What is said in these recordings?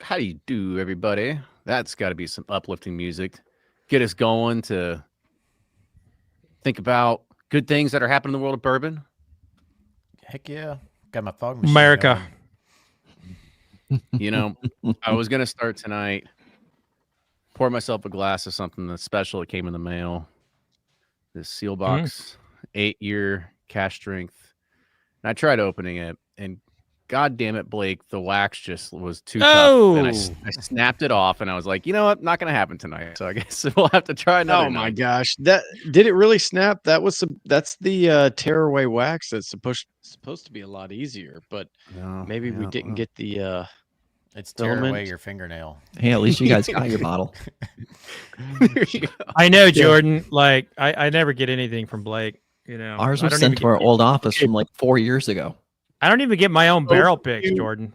How do you do, everybody? That's got to be some uplifting music. Get us going to think about good things that are happening in the world of bourbon. Heck yeah. Got my fog machine America. going. You know, I was going to start tonight, pour myself a glass of something that's special that came in the mail. This seal box, 8-year cash strength. And I tried opening it, and God damn it, Blake, the wax just was too tough. And I snapped it off, and I was like, you know what? Not going to happen tonight. So I guess we'll have to try another Oh my night. gosh. That did it really snap? That's the tearaway wax that's supposed to be a lot easier, but maybe we didn't get the It's tear filament. away your fingernail. Hey, at least you guys got your bottle. I know, Jordan. Like, I never get anything from Blake. You know, Ours I was don't sent even to our get- old office from like 4 years ago. I don't even get my own barrel picks, you- Jordan.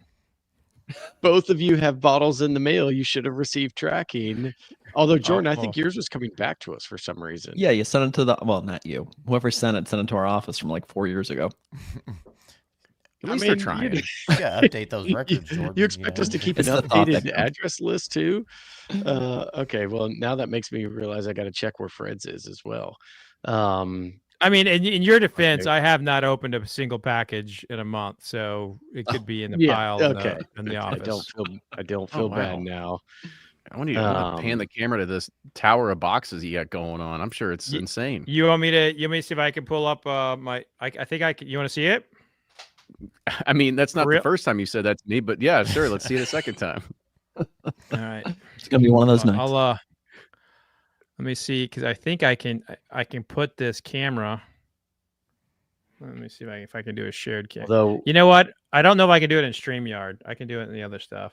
Both of you have bottles in the mail. You should have received tracking. Although Jordan, I think Oh. yours was coming back to us for some reason. Yeah, you sent it to not you. Whoever sent it to our office from like 4 years ago. At least they're trying. You gotta update those records, Jordan. You expect us to keep an It's the thought updated that address list too? Okay, well now that makes me realize I got to check where Fred's is as well. I mean, in your defense, Okay. I have not opened a single package in a month, so it could be in the yeah, pile okay. in the I office. don't feel wow. bad now. I want you to pan the camera to this tower of boxes you got going on. I'm sure it's insane. You want me to see if I can pull up my? I think I can. You want to see it? I mean, that's not For real? the first time you said that to me, but yeah, sure. Let's see it a second time. All right. it's gonna be one of those nights. I'll let me see, because I think I can put this camera. Let me see if I can do a shared camera. Although You know what? I don't know if I can do it in StreamYard. I can do it in the other stuff.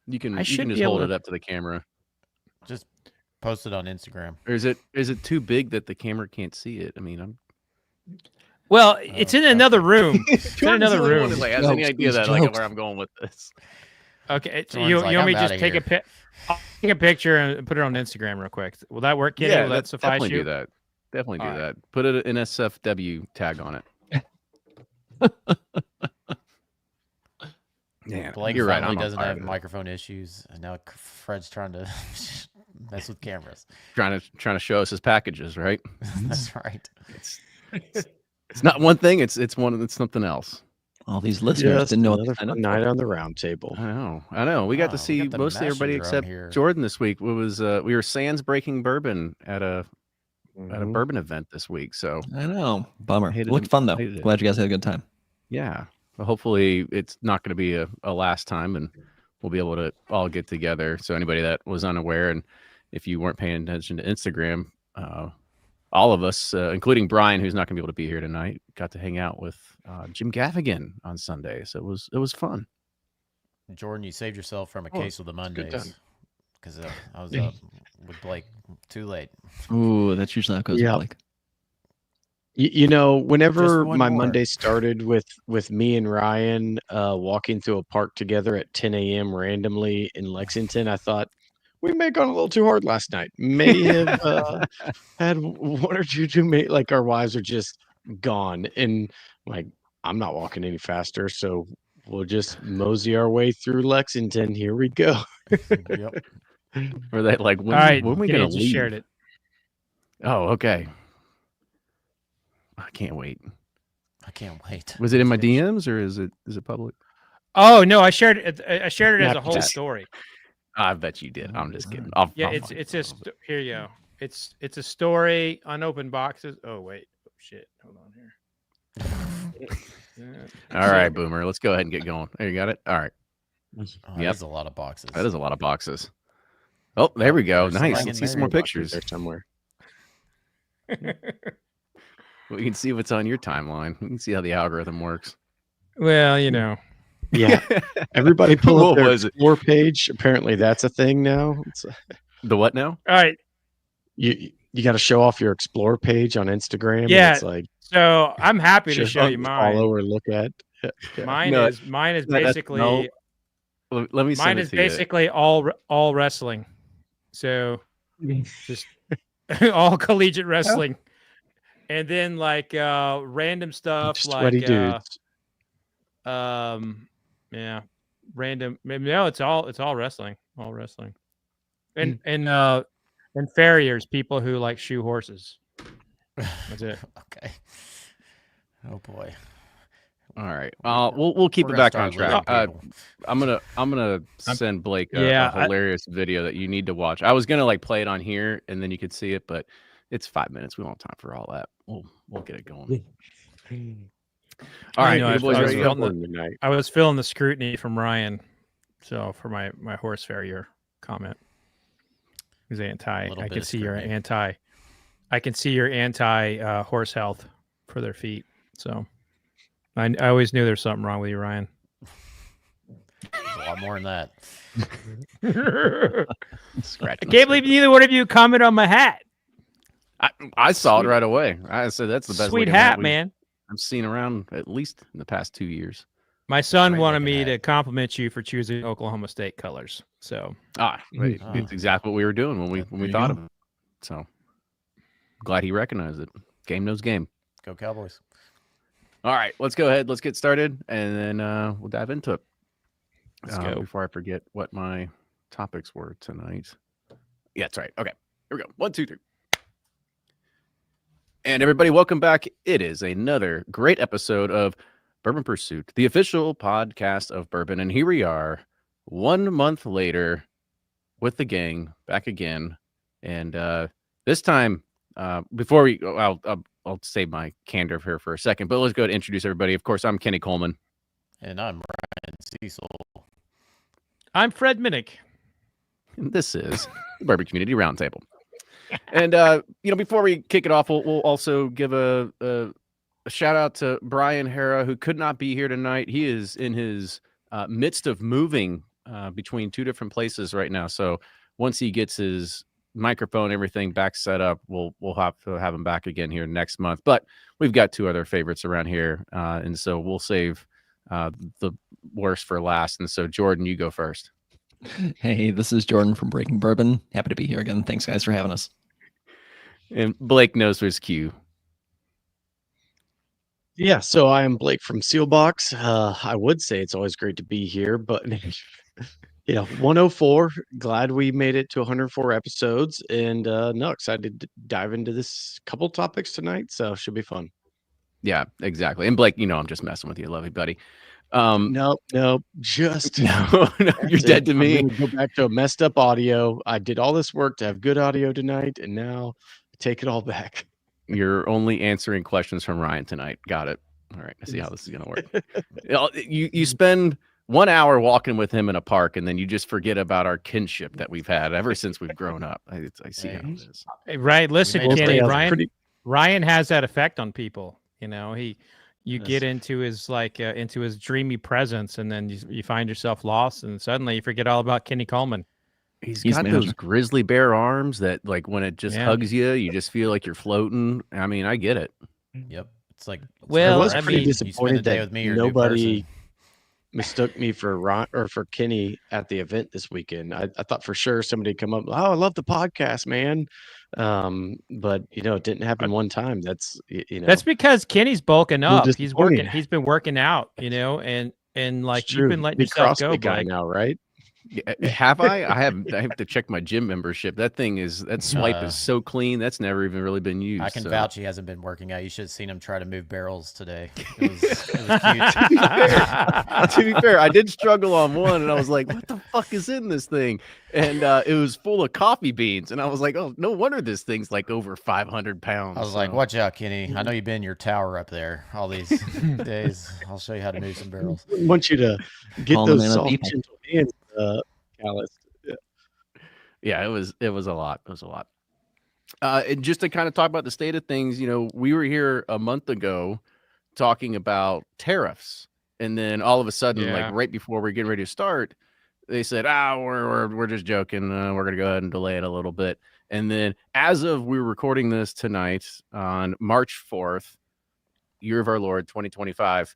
You can I you should can be just able hold it to- up to the camera. Just post it on Instagram. Or is it too big that the camera can't see it? I mean, I'm Well, it's in another room. It's in another room. Has any Jokes, idea these that like jokes. where I'm going with this? Okay, so Jordan's you like, want me "I'm to just outta take here." I'll take a picture and put it on Instagram real quick. Will that work, Kenny? Will that suffice definitely you? do that. Definitely do All right. that. Put an SFW tag on it. Yeah, Blake you're right. finally I'm on doesn't fire have today. microphone issues, and now Fred's trying to mess with cameras. trying to show us his packages, right? That's right. It's not one thing. It's something else. All these listeners just didn't know what another they signed up fun for. night on the round table. I know. We got Wow, to we see got the mostly everybody messenger on except here. Jordan this week. It was we were sans breaking bourbon at a Mhm. bourbon event this week. So I know. Bummer. It Hated looked it. fun though. Hated it. Glad you guys had a good time. yeah, but hopefully it's not going to be a last time, and we'll be able to all get together. So anybody that was unaware, and if you weren't paying attention to Instagram, all of us, including Brian, who's not going to be able to be here tonight, got to hang out with Jim Gaffigan on Sunday. So it was fun. Jordan, you saved yourself from a Oh, case of the it's a good Mondays time. because I was up with Blake too late. Ooh, that's usually how it goes. Yeah. Like, You know, whenever one my more. Monday started with me and Ryan walking through a park together at 10 a.m. randomly in Lexington, I thought we may have gone a little too hard last night. May have had one or two too many. Like our wives are just gone, and like I'm not walking any faster, so we'll just mosey our way through Lexington. Here we go. Yep. Or that like All right, when are we Kenny, going I to just leave? shared it. Oh, okay. I can't wait. I can't wait. Was it in my DMs or is it public? Oh no, I shared it. I shared it as a whole Snapchat. story. I bet you did. I'm just kidding. Yeah, I'll it's find it's it. a here you go. It's a story, unopened boxes. Oh wait, oh, shit. Hold on here. All right, Boomer. Let's go ahead and get going. There, you got it. All right. Oh, Yep. That's a lot of boxes. That is a lot of boxes. Oh, there we go. There's Nice. something Let's in see some there. more pictures. There somewhere. We can see what's on your timeline. We can see how the algorithm works. Well, you know. Yeah. Everybody pull What up their was it? Explore page. Apparently, that's a thing now. It's, The what now? All right. you got to show off your Explore page on Instagram. and Yeah, it's like So I'm happy to show you follow mine. or look at. Yeah. Mine No, is that's- basically no. Let me send mine it is to you. basically all wrestling. So just all collegiate wrestling. And then like random stuff Sweaty like dudes. yeah. random. No, it's all wrestling. All wrestling. And farriers, people who like shoe horses. That's it. Okay. Oh boy. All right. We'll keep We're it gonna back on start track. losing people. I'm gonna send Blake a hilarious video that you need to watch. I was gonna like play it on here and then you could see it, but it's 5 minutes. We don't have time for all that. We'll get it going. All right, I boys, ready to go? I was feeling the scrutiny from Ryan, so for my horse farrier comment, he's anti. I can see you're anti. I can see your anti horse health for their feet. So I always knew there's something wrong with you, Ryan. There's a lot more than that. I can't believe neither one of you commented on my hat. I saw it right away. I said that's the best sweet hat, man. I've seen around at least in the past 2 years. My son wanted me to compliment you for choosing Oklahoma State colors. So it's exactly what we were doing when we thought of it. So glad he recognized it. Game knows game. Go Cowboys. All right, let's go ahead. Let's get started, and then we'll dive into it. Let's go. Before I forget what my topics were tonight. Yeah, that's right. Okay, here we go. 1, 2, 3. And everybody, welcome back. It is another great episode of Bourbon Pursuit, the official podcast of bourbon. And here we are 1 month later with the gang back again. And this time, before we go, I'll save my candor here for a second, but let's go ahead and introduce everybody. Of course, I'm Kenny Coleman. And I'm Ryan Cecil. I'm Fred Minnick. And this is the Bourbon Community Roundtable. And before we kick it off, we'll also give a shout out to Brian Hara, who could not be here tonight. He is in his midst of moving between 2 different places right now. So once he gets his microphone, everything back set up, we'll have to have him back again here next month. But we've got 2 other favorites around here, and so we'll save the worst for last. And so Jordan, you go first. Hey, this is Jordan from Breaking Bourbon. Happy to be here again. Thanks, guys, for having us. And Blake knows his cue. Yeah, so I am Blake from Sealbox. I would say it's always great to be here, but 104. Glad we made it to 104 episodes, and excited to dive into this couple topics tonight. So should be fun. Yeah, exactly. And Blake, I'm just messing with you, love you, buddy. No, just no, you're dead to me. I'm gonna go back to a messed up audio. I did all this work to have good audio tonight, and now I take it all back. You're only answering questions from Ryan tonight. Got it. All right. I see how this is gonna work. You spend 1 hour walking with him in a park, and then you just forget about our kinship that we've had ever since we've grown up. I see how it is. Right. Listen, Kenny, Ryan. Ryan has that effect on people. You get into his into his dreamy presence, and then you find yourself lost, and suddenly you forget all about Kenny Coleman. He's got those grizzly bear arms that, like, when it just hugs you, you just feel like you're floating. I mean, I get it. Yep. It's like, I was pretty disappointed that with me nobody mistook me for Ron or for Kenny at the event this weekend. I thought for sure somebody would come up, oh, I love the podcast, man. But it didn't happen one time. That's because Kenny's bulking up. He's working. He's been working out, and like you've been letting yourself go. Guy now, right? Have I? I have to check my gym membership. That swipe is so clean. That's never even really been used. I can vouch he hasn't been working out. You should have seen him try to move barrels today. It was cute. To be fair, I did struggle on one, and I was like, "What the fuck is in this thing?" And it was full of coffee beans, and I was like, "Oh, no wonder this thing's like over 500 pounds." I was like, "Watch out, Kenny! I know you've been in your tower up there all these days. I'll show you how to move some barrels." I want you to get those soft, gentle hands. Calloused. Yeah, it was a lot. It was a lot. And just to kind of talk about the state of things, we were here a month ago talking about tariffs, and then all of a sudden, like right before we're getting ready to start, they said, we're just joking. We're gonna go ahead and delay it a little bit. And then, as of we're recording this tonight on March 4th, year of our Lord 2025,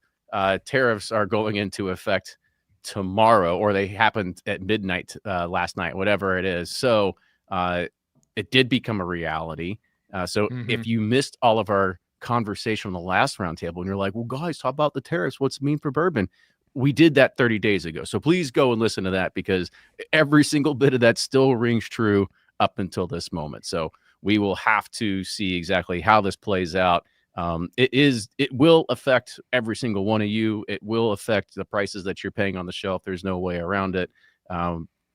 tariffs are going into effect tomorrow, or they happened at midnight last night, whatever it is. So it did become a reality. So if you missed all of our conversation on the last roundtable and you're like, well, guys, talk about the tariffs, what's it mean for bourbon? we did that 30 days ago. So please go and listen to that, because every single bit of that still rings true up until this moment. So we will have to see exactly how this plays out. It will affect every single one of you. It will affect the prices that you're paying on the shelf. There's no way around it.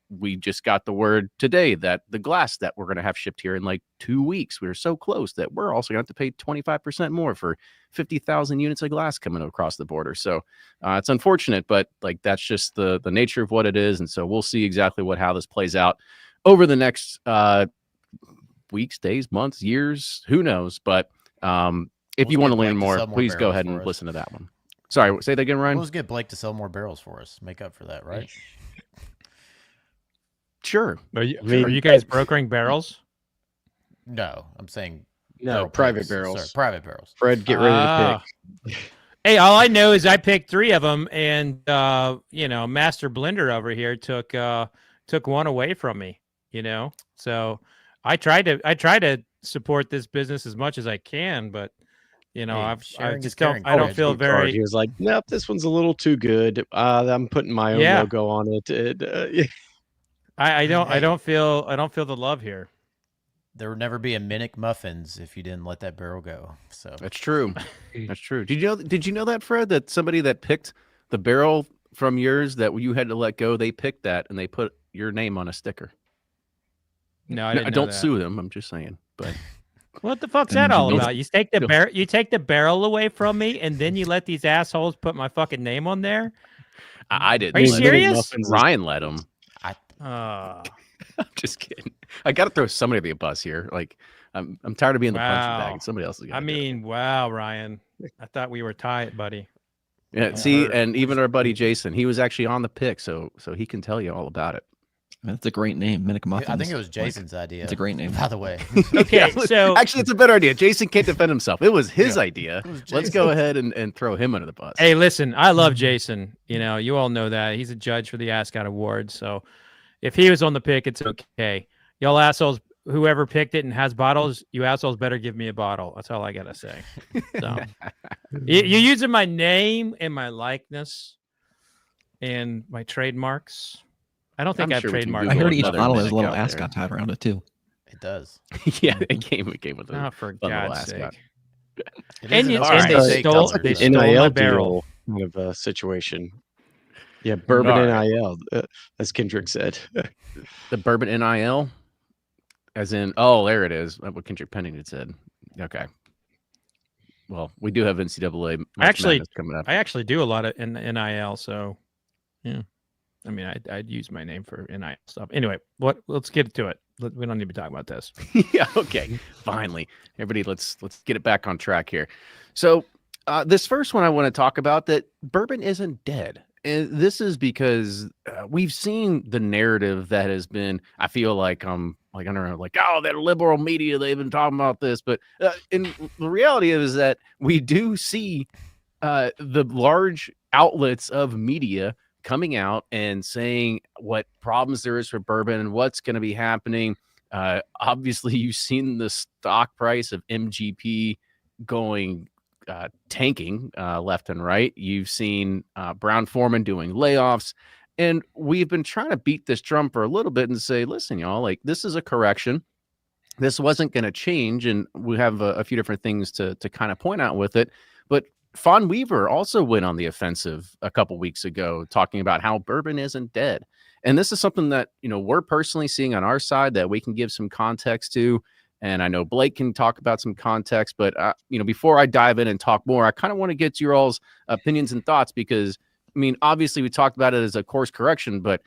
We just got the word today that the glass that we're going to have shipped here in like 2 weeks, we're so close that we're also going to have to pay 25% more for 50,000 units of glass coming across the border. So it's unfortunate, but like that's just the nature of what it is. And so we'll see exactly how this plays out over the next weeks, days, months, years, who knows. But if you want to learn more, please go ahead and listen to that one. Sorry, say that again, Ryan. Let's get Blake to sell more barrels for us. Make up for that, right? Sure. Are you guys brokering barrels? No, I'm saying private barrels. Sorry, private barrels. Fred, get ready to pick. Hey, all I know is I picked 3 of them, and Master Blender over here took one away from me. So I try to support this business as much as I can, but I don't feel very. He was like, nope, this one's a little too good. I'm putting my own logo on it. I don't feel the love here. There would never be a Minnick muffins if you didn't let that barrel go. So that's true. That's true. Did you know that, Fred, that somebody that picked the barrel from yours that you had to let go, they picked that and they put your name on a sticker? No, I didn't. I don't sue them. I'm just saying. But what the fuck's that all about? You take the barrel away from me, and then you let these assholes put my fucking name on there? I didn't. Are you serious? Ryan let him. I'm just kidding. I got to throw somebody to the bus here. Like, I'm tired of being the punching bag. Somebody else is. Wow, Ryan. I thought we were tight, buddy. Yeah. See, and even our buddy Jason, he was actually on the pick, so he can tell you all about it. That's a great name, Minnick Muffins. I think it was Jason's idea. It's a great name, by the way. Okay, so actually, it's a better idea. Jason can't defend himself. It was his idea. Let's go ahead and throw him under the bus. Hey, listen, I love Jason. You all know that he's a judge for the Ascot Awards. So if he was on the pick, it's okay. Y'all assholes, whoever picked it and has bottles, you assholes better give me a bottle. That's all I gotta say. So you're using my name and my likeness and my trademarks. I don't think I've trademarked. I heard each bottle has a little ascot tied around it too. It does. Yeah, it came with a for God's sake. And they stole my barrel kind of a situation. Yeah, bourbon NIL, as Kendrick said. The bourbon NIL, as in, there it is. What Kendrick Pennington said. Okay. Well, we do have NCAA. Coming up. I actually do a lot of NIL, so yeah. I mean, I'd use my name for NIL stuff. Anyway, let's get to it. We don't need to be talking about this. Yeah. Okay. Finally, everybody, let's get it back on track here. So, this first one I want to talk about, that bourbon isn't dead. And this is because we've seen the narrative that has been, I feel like, I don't know, like, that liberal media, they've been talking about this. But in the reality is that we do see the large outlets of media coming out and saying what problems there is for bourbon and what's going to be happening. Obviously, you've seen the stock price of MGP going tanking left and right. You've seen Brown-Forman doing layoffs, and we've been trying to beat this drum for a little bit and say, listen, y'all, like, this is a correction. This wasn't going to change, and we have a few different things to kind of point out with it. But Fawn Weaver also went on the offensive a couple weeks ago, talking about how bourbon isn't dead. And this is something that, we're personally seeing on our side that we can give some context to. And I know Blake can talk about some context, but before I dive in and talk more, I kind of want to get your all's opinions and thoughts, because obviously we talked about it as a course correction, but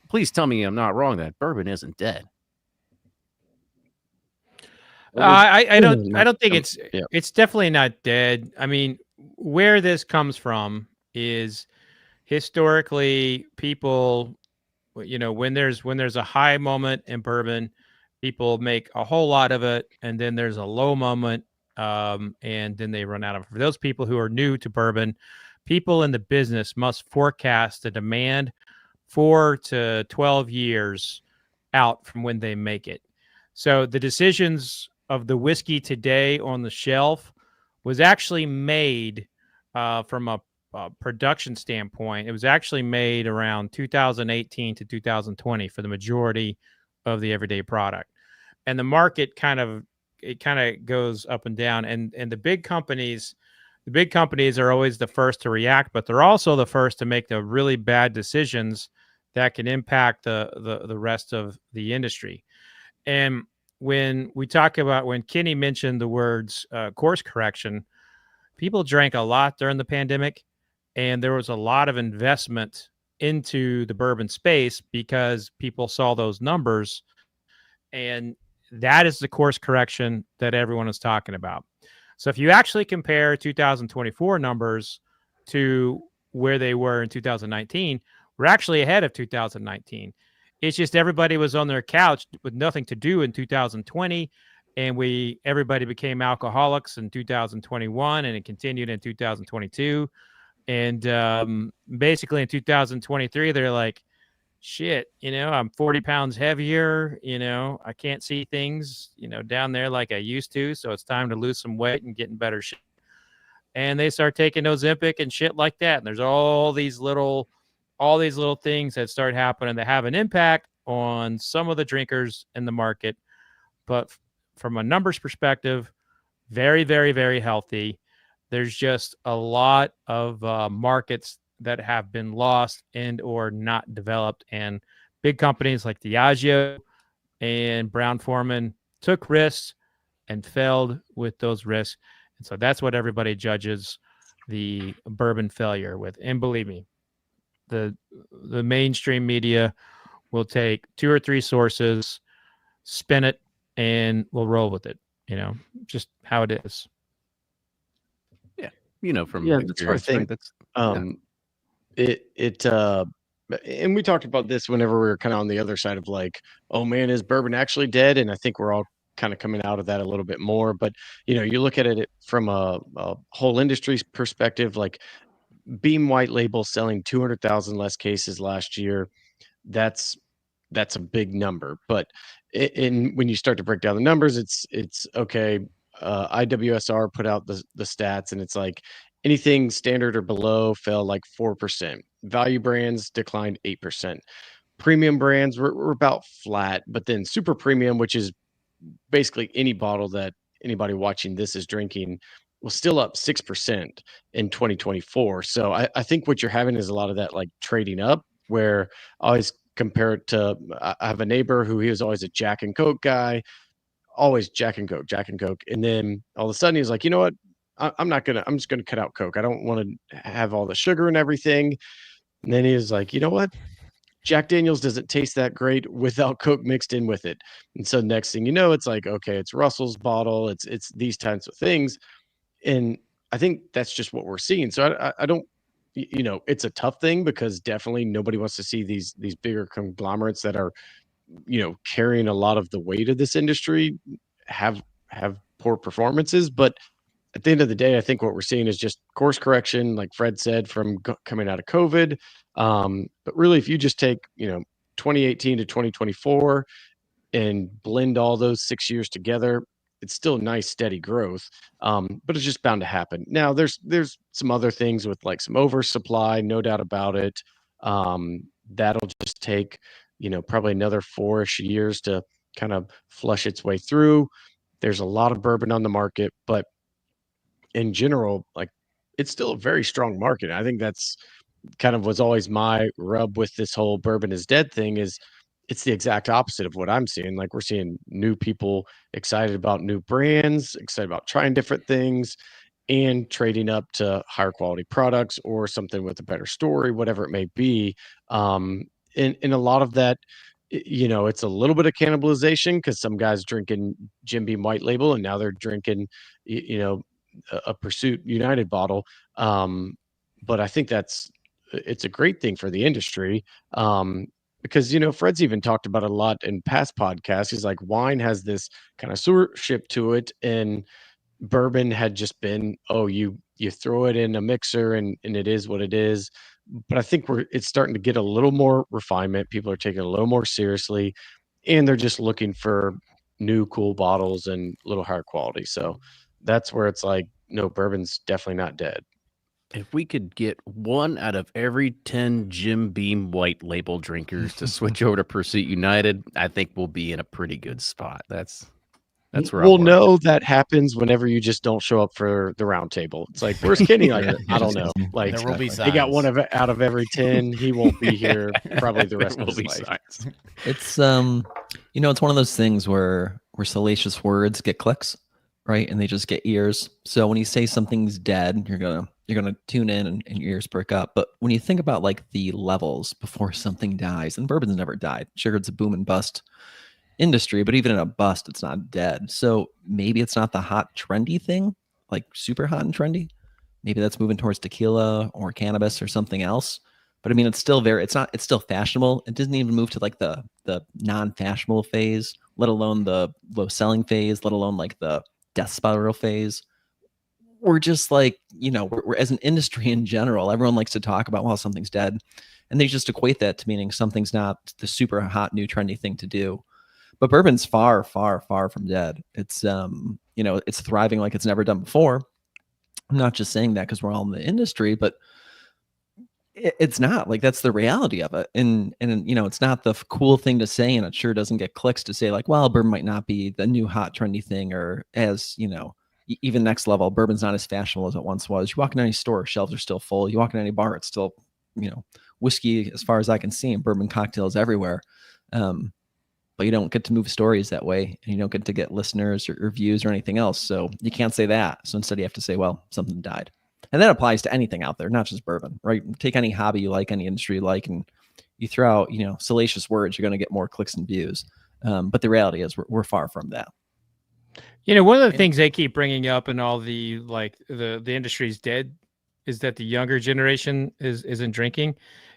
please tell me I'm not wrong that bourbon isn't dead. I don't think it's definitely not dead. I mean, where this comes from is historically people, when there's a high moment in bourbon, people make a whole lot of it, and then there's a low moment, and then they run out of it. For those people who are new to bourbon, people in the business must forecast the demand 4 to 12 years out from when they make it. So the decisions of the whiskey today on the shelf was actually made from a production standpoint, it was actually made around 2018 to 2020 for the majority of the everyday product. And the market kind of goes up and down. And the big companies are always the first to react, but they're also the first to make the really bad decisions that can impact the rest of the industry. And when Kenny mentioned the words course correction, people drank a lot during the pandemic, and there was a lot of investment into the bourbon space because people saw those numbers, and that is the course correction that everyone is talking about. So if you actually compare 2024 numbers to where they were in 2019, we're actually ahead of 2019. It's just everybody was on their couch with nothing to do in 2020, and everybody became alcoholics in 2021, and it continued in 2022. And basically in 2023, they're like, shit, I'm 40 pounds heavier, I can't see things, down there like I used to. So it's time to lose some weight and get in better shape. And they start taking Ozempic and shit like that. And there's all these little things that start happening that have an impact on some of the drinkers in the market. But from a numbers perspective, very, very, very healthy. There's just a lot of markets that have been lost and or not developed, and big companies like Diageo and Brown-Forman took risks and failed with those risks. And so that's what everybody judges the bourbon failure with. And believe me, the mainstream media will take 2 or 3 sources, spin it, and we'll roll with it, just how it is. Yeah, from that's what I think. Right? That's and we talked about this whenever we were kind of on the other side of like, oh man, is bourbon actually dead? And I think we're all kind of coming out of that a little bit more. But you look at it from a whole industry perspective, like Beam White Label selling 200,000 less cases last year. That's a big number. But when you start to break down the numbers, it's okay. IWSR put out the stats, and it's like anything standard or below fell like 4%. Value brands declined 8%. Premium brands were about flat, but then super premium, which is basically any bottle that anybody watching this is drinking, was still up 6% in 2024. So I think what you're having is a lot of that like trading up, where I always compare it to, I have a neighbor who he was always a Jack and Coke guy, always Jack and Coke. And then all of a sudden he's like, you know what? I'm just going to cut out Coke. I don't want to have all the sugar and everything. And then he was like, you know what? Jack Daniels doesn't taste that great without Coke mixed in with it. And so next thing you know, it's like, okay, it's Russell's bottle. It's these types of things. And I think that's just what we're seeing. So I don't, it's a tough thing because definitely nobody wants to see these bigger conglomerates that are, carrying a lot of the weight of this industry have poor performances. But at the end of the day, I think what we're seeing is just course correction, like Fred said, from coming out of COVID. But really, if you just take, 2018 to 2024 and blend all those 6 years together, it's still nice, steady growth. But it's just bound to happen. Now, there's some other things with like some oversupply, no doubt about it. That'll just take, probably another 4-ish years to kind of flush its way through. There's a lot of bourbon on the market, but in general, like it's still a very strong market. I think that's kind of was always my rub with this whole bourbon is dead thing, is it's the exact opposite of what I'm seeing. Like we're seeing new people excited about new brands, excited about trying different things and trading up to higher quality products or something with a better story, whatever it may be. And a lot of that, it's a little bit of cannibalization because some guys drinking Jim Beam White Label and now they're drinking, a Pursuit United bottle. But I think it's a great thing for the industry. Because, Fred's even talked about it a lot in past podcasts. He's like, wine has this kind of stewardship to it. And bourbon had just been, oh, you throw it in a mixer and it is what it is. But I think it's starting to get a little more refinement. People are taking it a little more seriously, and they're just looking for new cool bottles and a little higher quality. So that's where it's like, no, bourbon's definitely not dead. If we could get 1 out of every 10 Jim Beam white label drinkers to switch over to Pursuit United, I think we'll be in a pretty good spot. That's where We'll I'm know that happens whenever you just don't show up for the round table. It's like, where's Kenny? Like, I don't know. Like, There will be he got signs. 1 out of every 10. He won't be here probably the rest of his life. Signs. It's it's one of those things where salacious words get clicks, right? And they just get ears. So when you say something's dead, you're gonna tune in and your ears perk up. But when you think about like the levels before something dies, and bourbon's never died. Sure, it's a boom and bust industry, but even in a bust, it's not dead. So maybe it's not the hot trendy thing, like super hot and trendy. Maybe that's moving towards tequila or cannabis or something else. But I mean, it's still fashionable. It doesn't even move to like the non-fashionable phase, let alone the low selling phase, let alone like the death spiral phase. We're just like, we're as an industry in general, everyone likes to talk about, well, something's dead. And they just equate that to meaning something's not the super hot, new, trendy thing to do. But bourbon's far, far, far from dead. It's, it's thriving like it's never done before. I'm not just saying that because we're all in the industry, but it's not. Like, that's the reality of it. And it's not the cool thing to say, and it sure doesn't get clicks to say like, well, bourbon might not be the new hot trendy thing, or as, even next level, bourbon's not as fashionable as it once was. You walk in any store, shelves are still full. You walk in any bar, it's still, whiskey as far as I can see, and bourbon cocktails everywhere. But you don't get to move stories that way, and you don't get to get listeners or views or anything else. So you can't say that. So instead you have to say, well, something died. And that applies to anything out there, not just bourbon, right? Take any hobby you like, any industry you like, and you throw out, salacious words, you're going to get more clicks and views. But the reality is we're far from that. One of the things they keep bringing up in all the, like, the industry's dead is that the younger generation isn't drinking.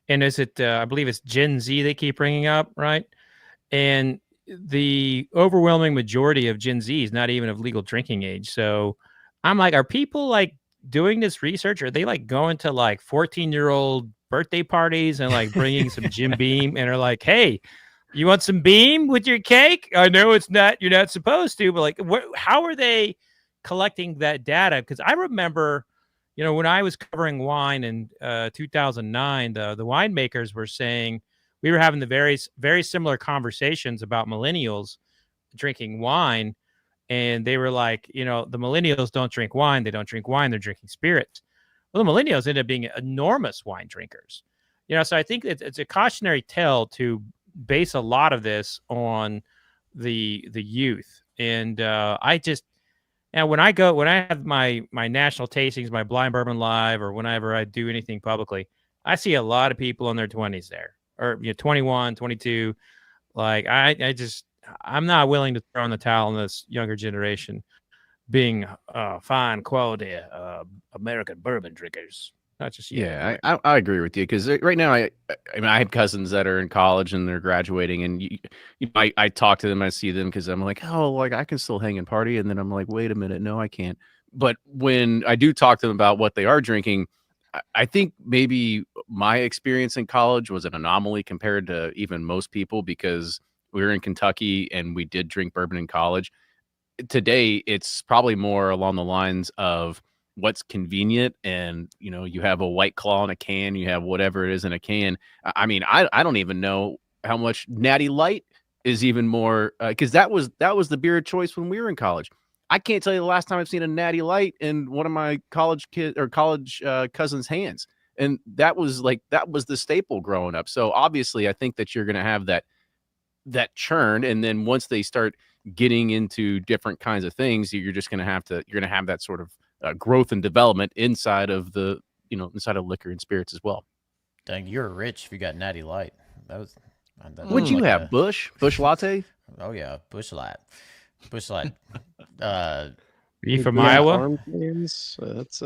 And is it, I believe it's Gen Z they keep bringing up, right? And the overwhelming majority of Gen Z is not even of legal drinking age. So I'm like, are people like doing this research? Are they like going to like 14-year-old birthday parties and like bringing some Jim Beam and are like, hey, you want some Beam with your cake? I know you're not supposed to, but like, how are they collecting that data? Because I remember, when I was covering wine in 2009, the winemakers were saying, we were having the very, very similar conversations about millennials drinking wine. And they were like, the millennials don't drink wine. They don't drink wine. They're drinking spirits. Well, the millennials end up being enormous wine drinkers. So I think it's a cautionary tale to base a lot of this on the youth. And I just, when I have my national tastings, my Blind Bourbon Live, or whenever I do anything publicly, I see a lot of people in their 20s there. Or 21, 22. Like, I'm not willing to throw in the towel on this younger generation being fine quality American bourbon drinkers. Not just yet. Yeah, I agree with you, because right now I have cousins that are in college and they're graduating, and I talk to them, I see them because I'm like, oh, like I can still hang and party, and then I'm like, wait a minute, no, I can't. But when I do talk to them about what they are drinking, I think maybe my experience in college was an anomaly compared to even most people, because we were in Kentucky and we did drink bourbon in college. Today, it's probably more along the lines of what's convenient, and you have a White Claw in a can, you have whatever it is in a can. I mean, I don't even know how much Natty Light is even more, because that was the beer of choice when we were in college. I can't tell you the last time I've seen a Natty Light in one of my college cousins' hands. And that was the staple growing up. So obviously I think that you're going to have that churn. And then once they start getting into different kinds of things, you're going to have that sort of growth and development inside of inside of liquor and spirits as well. Dang, you're rich if you got Natty Light. What'd you have? Bush latte? Oh yeah. Bush Light. You from Iowa?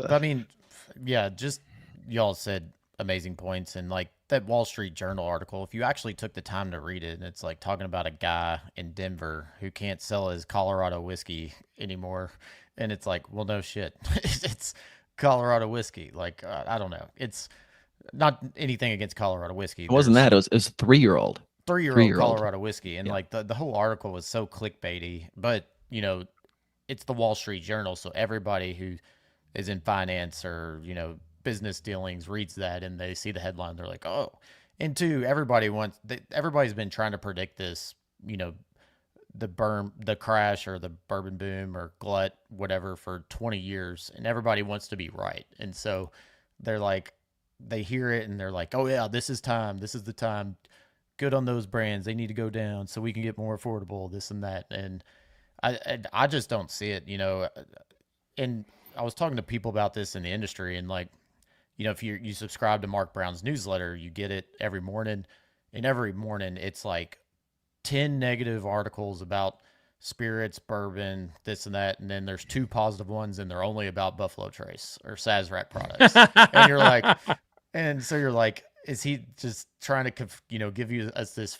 I mean, yeah, just y'all said amazing points, and like that Wall Street Journal article, if you actually took the time to read it, and it's like talking about a guy in Denver who can't sell his Colorado whiskey anymore, and it's like, well, no shit, it's Colorado whiskey. Like, I don't know, it's not anything against Colorado whiskey. It wasn't that. It was a 3-year-old. 3-year-old Colorado whiskey, and like the whole article was so clickbaity, but it's the Wall Street Journal, so everybody who is in finance or business dealings reads that and they see the headline, they're like, oh. And two, everybody's been trying to predict this, the crash or the bourbon boom or glut, whatever, for 20 years, and everybody wants to be right. And so they're like, they hear it and they're like, oh yeah, this is the time. Good on those brands. They need to go down so we can get more affordable, this and that. And I just don't see it, and I was talking to people about this in the industry, and like, if you subscribe to Mark Brown's newsletter, you get it every morning, and every morning it's like 10 negative articles about spirits, bourbon, this and that, and then there's 2 positive ones, and they're only about Buffalo Trace or Sazerac products. And you're like, and so you're like, is he just trying to, give you this,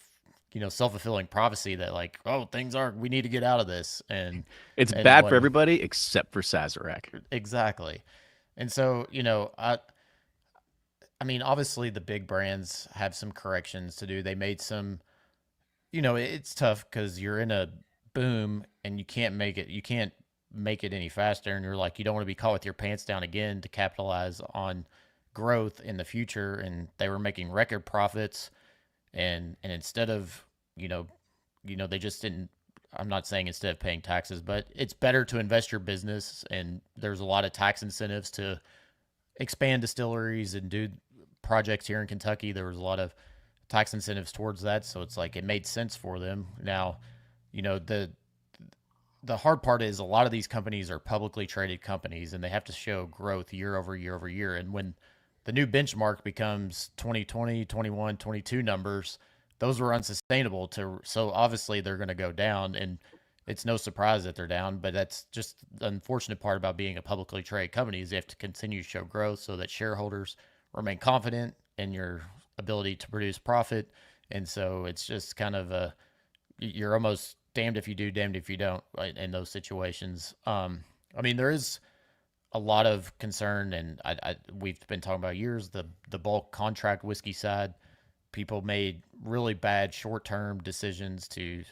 self-fulfilling prophecy that like, oh, we need to get out of this, and it's bad for everybody except for Sazerac. Exactly. And so, I mean, obviously the big brands have some corrections to do. They made some, it's tough because you're in a boom and you can't make it any faster. And you're like, you don't want to be caught with your pants down again to capitalize on growth in the future. And they were making record profits. And instead of, they just didn't, I'm not saying instead of paying taxes, but it's better to invest your business. And there's a lot of tax incentives to expand distilleries and do projects here in Kentucky. There was a lot of tax incentives towards that. So it's like, it made sense for them. Now, the hard part is a lot of these companies are publicly traded companies and they have to show growth year over year over year. And when the new benchmark becomes 2020, 21, 22 numbers, those were unsustainable so obviously they're going to go down, and it's no surprise that they're down, but that's just the unfortunate part about being a publicly traded company is you have to continue to show growth so that shareholders remain confident in your ability to produce profit. And so it's just kind of you're almost damned if you do, damned if you don't, right, in those situations. I mean, there is a lot of concern, and we've been talking about years, the bulk contract whiskey side. People made really bad short-term decisions to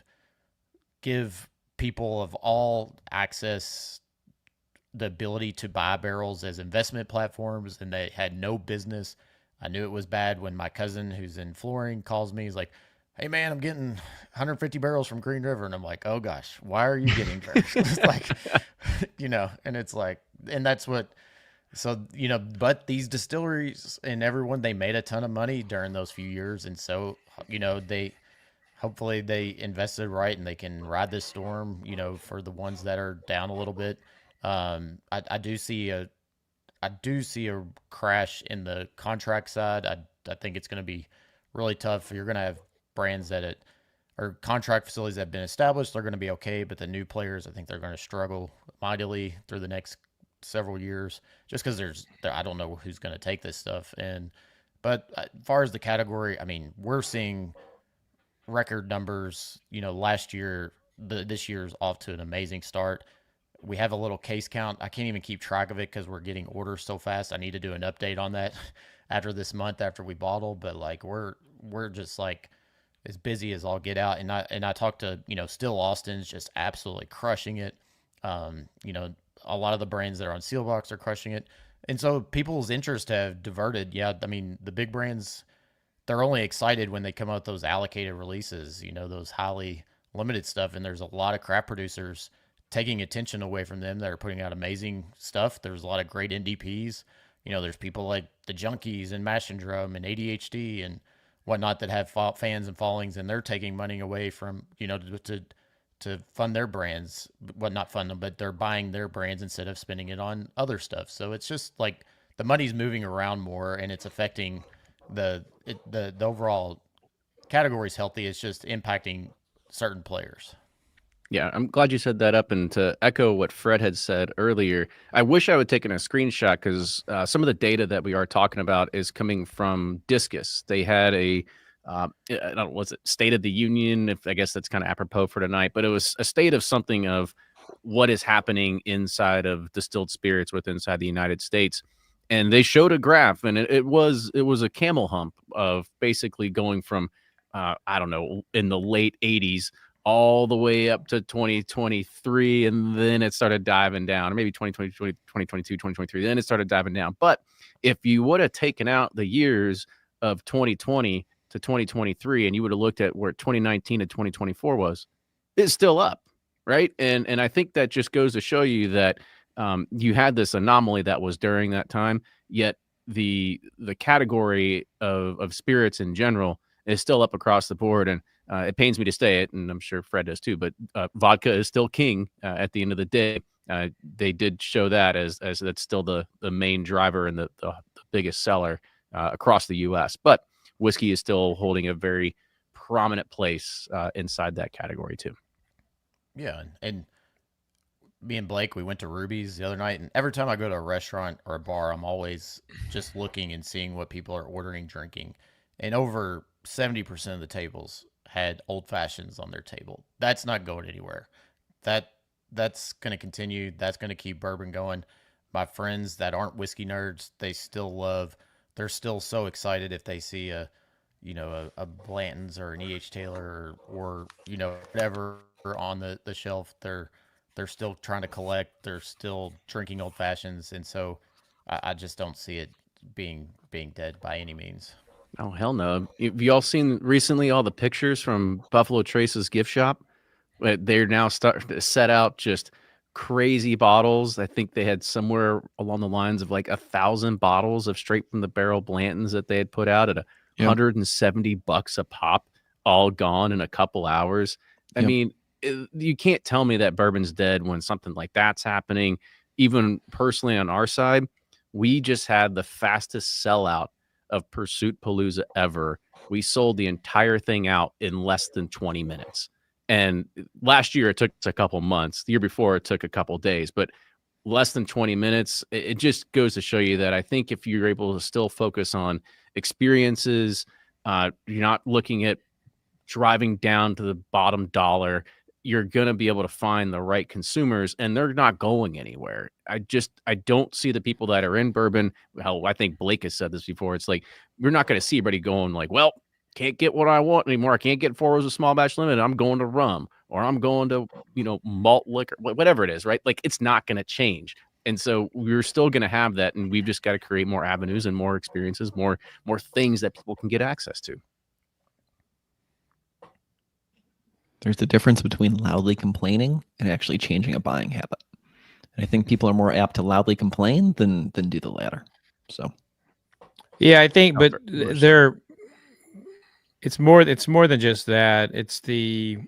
give people of all access the ability to buy barrels as investment platforms, and they had no business. I knew it was bad when my cousin who's in flooring calls me. He's like, hey man, I'm getting 150 barrels from Green River. And I'm like, oh gosh, why are you getting barrels? It's like, and it's like, and that's what, so, but these distilleries and everyone, they made a ton of money during those few years. And so, hopefully they invested right and they can ride this storm, for the ones that are down a little bit. I do see a crash in the contract side. I think it's going to be really tough. You're going to have brands or contract facilities that have been established. They're going to be okay, but the new players, I think they're going to struggle mightily through the next several years, just because I don't know who's going to take this stuff. But as far as the category, I mean, we're seeing record numbers. Last year, this year's off to an amazing start. We have a little case count. I can't even keep track of it because we're getting orders so fast. I need to do an update on that after this month, after we bottle. But like we're just like as busy as all get out. And I talked to Still Austin's just absolutely crushing it. A lot of the brands that are on Sealbox are crushing it. And so people's interest have diverted. Yeah, I mean, the big brands, they're only excited when they come out with those allocated releases, those highly limited stuff. And there's a lot of craft producers taking attention away from them that are putting out amazing stuff. There's a lot of great NDPs. There's people like the Junkies and Mash and Drum and ADHD and whatnot that have fans and followings, and they're taking money away from, to fund their brands. Well, not fund them, but they're buying their brands instead of spending it on other stuff. So it's just like the money's moving around more, and it's affecting the overall category's healthy. It's just impacting certain players. Yeah, I'm glad you set that up. And to echo what Fred had said earlier, I wish I would taken a screenshot because some of the data that we are talking about is coming from Discus. They had I don't know, was it State of the Union? I guess that's kind of apropos for tonight, but it was a state of something of what is happening inside of distilled spirits inside the United States. And they showed a graph, and it was a camel hump of basically going from, I don't know, in the late 80s all the way up to 2023, and then it started diving down, or maybe 2020, 2022, 2023, then it started diving down. But if you would have taken out the years of 2020 to 2023, and you would have looked at where 2019 to 2024 was, it's still up, right? And I think that just goes to show you that you had this anomaly that was during that time, yet the category of spirits in general is still up across the board. And it pains me to say it, and I'm sure Fred does too, but vodka is still king at the end of the day. They did show that as that's still the main driver and the biggest seller across the U.S. But whiskey is still holding a very prominent place inside that category too. Yeah, and me and Blake, we went to Ruby's the other night, and every time I go to a restaurant or a bar, I'm always just looking and seeing what people are ordering, drinking, and over 70% of the tables had old fashions on their table. That's not going anywhere. That's going to continue. That's going to keep bourbon going. My friends that aren't whiskey nerds, they're still so excited if they see a Blanton's or an E.H. Taylor or whatever on the shelf. They're still trying to collect. They're still drinking old fashions, and so I just don't see it being dead by any means. Oh, hell no. Have y'all seen recently all the pictures from Buffalo Trace's gift shop? They're now starting to set out just crazy bottles. I think they had somewhere along the lines of like 1,000 bottles of straight from the barrel Blantons that they had put out at $170 a pop, all gone in a couple hours. I mean, you can't tell me that bourbon's dead when something like that's happening. Even personally on our side, we just had the fastest sellout of Pursuit Palooza ever. We sold the entire thing out in less than 20 minutes. And last year it took a couple months. The year before it took a couple days, but less than 20 minutes. It just goes to show you that I think if you're able to still focus on experiences, you're not looking at driving down to the bottom dollar, you're going to be able to find the right consumers, and they're not going anywhere. I don't see the people that are in bourbon. Hell, I think Blake has said this before. It's like, we're not going to see everybody going like, well, can't get what I want anymore. I can't get 4 rows of small batch limited. I'm going to rum, or I'm going to, malt liquor, whatever it is, right? Like, it's not going to change. And so we're still going to have that. And we've just got to create more avenues and more experiences, more things that people can get access to. There's a difference between loudly complaining and actually changing a buying habit. And I think people are more apt to loudly complain than do the latter. So, yeah, I think, but it's more than just that. It's the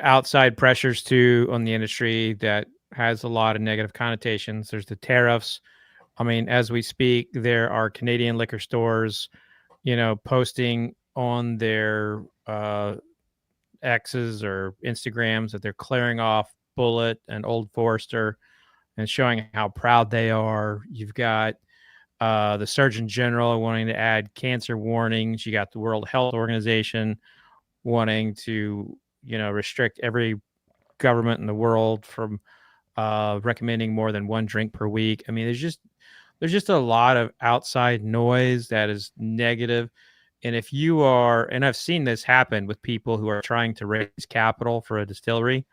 outside pressures too on the industry that has a lot of negative connotations. There's the tariffs. I mean, as we speak, there are Canadian liquor stores, posting on their X's or Instagrams that they're clearing off Bullet and Old Forester and showing how proud they are. You've got the Surgeon General wanting to add cancer warnings. You got the World Health Organization wanting to, restrict every government in the world from recommending more than 1 drink per week. I mean, there's just a lot of outside noise that is negative. And if you are, and I've seen this happen with people who are trying to raise capital for a distillery,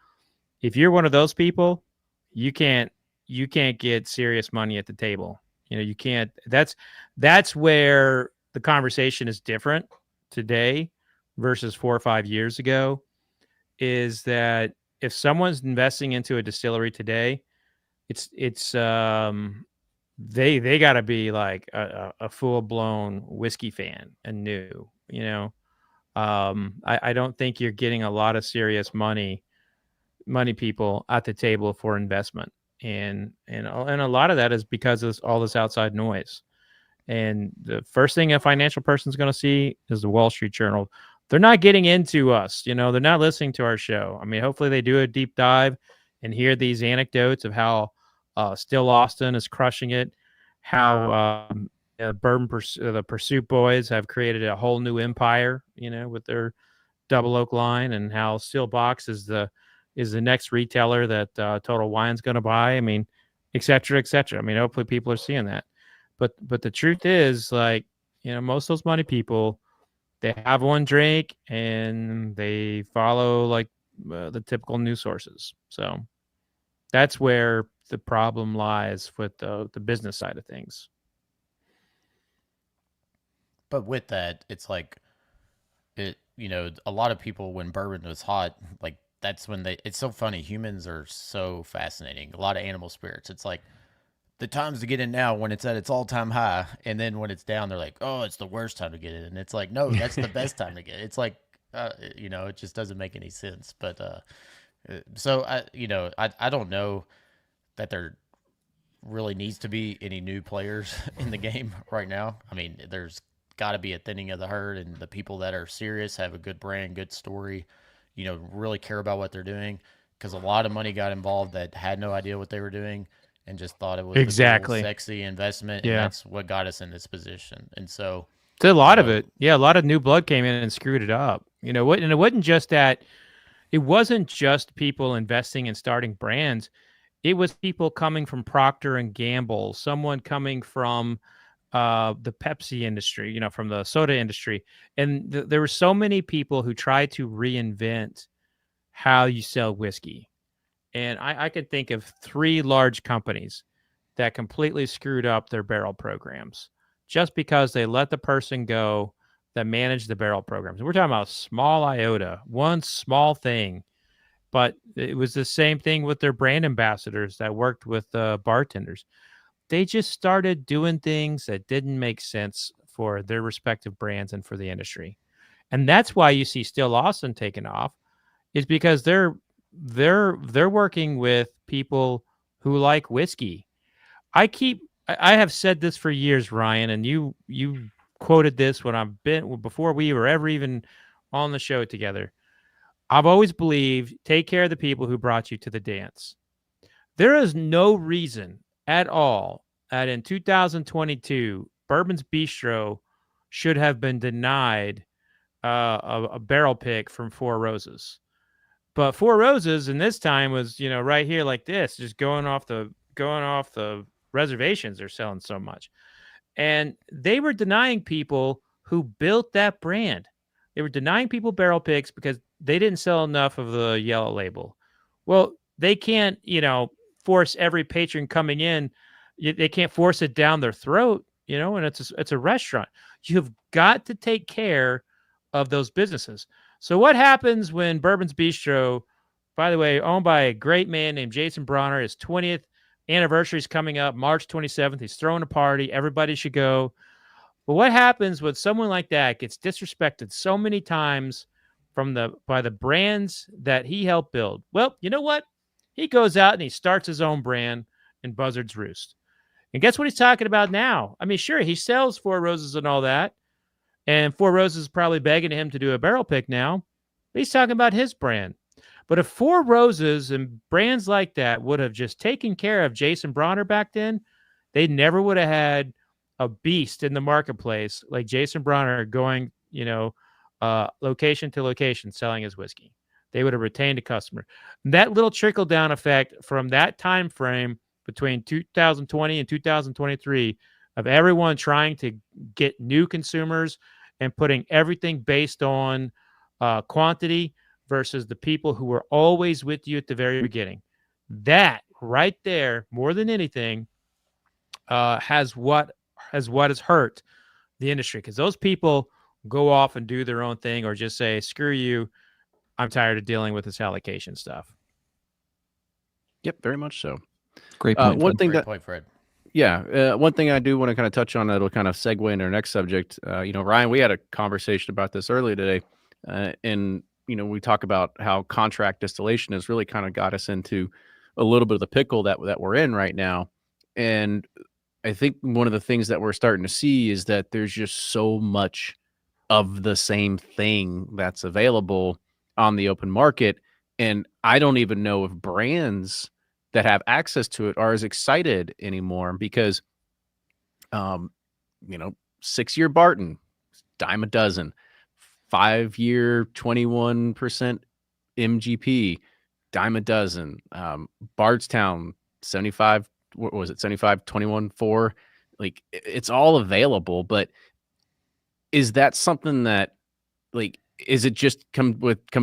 if you're one of those people, you can't get serious money at the table. You can't. That's where the conversation is different today versus 4 or 5 years ago. Is that if someone's investing into a distillery today, it's they got to be like a full-blown whiskey fan and new, I don't think you're getting a lot of serious money people at the table for investment. And a lot of that is because of all this outside noise. And the first thing a financial person's going to see is the Wall Street Journal. They're not getting into us, they're not listening to our show. I mean, hopefully they do a deep dive and hear these anecdotes of how Still Austin is crushing it, how Bourbon the Pursuit Boys have created a whole new empire, with their Double Oak line, and how Still Box is the next retailer that Total Wine's going to buy. I mean, et cetera, et cetera. I mean, hopefully people are seeing that. But the truth is, like, most of those money people, They have one drink and they follow like the typical news sources. So that's where the problem lies with the business side of things. But with that, it's like it, a lot of people, when bourbon was hot, like that's when it's so funny. Humans are so fascinating. A lot of animal spirits. It's like the times to get in now when it's at its all-time high, and then when it's down, they're like, oh, it's the worst time to get in. And it's like, no, that's the best time to get it. It's like, it just doesn't make any sense. But so I don't know that there really needs to be any new players in the game right now. I mean, there's got to be a thinning of the herd, and the people that are serious, have a good brand, good story, really care about what they're doing, because a lot of money got involved that had no idea what they were doing and just thought it was exactly a cool, sexy investment, and that's what got us in this position. And so a lot of it, a lot of new blood came in and screwed it up. And it wasn't just that. It wasn't just people investing and starting brands. It was people coming from Procter and Gamble, someone coming from the Pepsi industry, from the soda industry. And there were so many people who tried to reinvent how you sell whiskey. And I could think of 3 large companies that completely screwed up their barrel programs just because they let the person go that managed the barrel programs. We're talking about small iota, one small thing. But it was the same thing with their brand ambassadors that worked with bartenders. They just started doing things that didn't make sense for their respective brands and for the industry. And that's why you see Still Awesome taking off, is because they're working with people who like whiskey. I have said this for years, Ryan, and you quoted this before we were ever even on the show together. I've always believed, take care of the people who brought you to the dance. There is no reason at all that in 2022, Bourbon's Bistro should have been denied a barrel pick from Four Roses. But Four Roses in this time was, right here like this, just going off the reservations. They're selling so much. And they were denying people who built that brand. They were denying people barrel picks because they didn't sell enough of the yellow label. Well, they can't, force every patron coming in. They can't force it down their throat, and it's a restaurant. You've got to take care of those businesses. So what happens when Bourbon's Bistro, by the way, owned by a great man named Jason Bronner, his 20th anniversary is coming up, March 27th. He's throwing a party. Everybody should go. But what happens when someone like that gets disrespected so many times by the brands that he helped build? Well, you know what? He goes out and he starts his own brand in Buzzard's Roost. And guess what he's talking about now? I mean, sure, he sells Four Roses and all that. And Four Roses is probably begging him to do a barrel pick now. But he's talking about his brand. But if Four Roses and brands like that would have just taken care of Jason Bronner back then, they never would have had a beast in the marketplace like Jason Bronner going, location to location selling his whiskey. They would have retained a customer. That little trickle down effect from that time frame between 2020 and 2023 of everyone trying to get new consumers and putting everything based on quantity versus the people who were always with you at the very beginning. That right there, more than anything, has what has hurt the industry, because those people go off and do their own thing or just say, screw you, I'm tired of dealing with this allocation stuff. Yep, very much so. Great point. Great point, Fred. Yeah, one thing I do want to kind of touch on that'll kind of segue into our next subject. Ryan, we had a conversation about this earlier today, and we talk about how contract distillation has really kind of got us into a little bit of the pickle that we're in right now. And I think one of the things that we're starting to see is that there's just so much of the same thing that's available on the open market. And I don't even know if brands that have access to it are as excited anymore, because, 6-year Barton, dime a dozen, 5-year 21% MGP, dime a dozen, Bardstown 75, what was it? 75, 21.4. Like, it's all available, but is that something that like, is it just come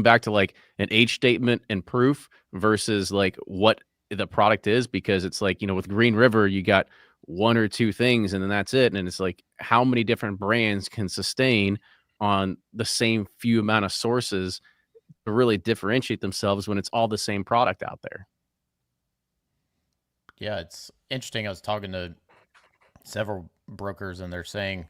back to like an age statement and proof versus like what the product is? Because it's like, with Green River, you got one or two things and then that's it. And it's like, how many different brands can sustain on the same few amount of sources to really differentiate themselves when it's all the same product out there? Yeah, it's interesting. I was talking to several brokers and they're saying,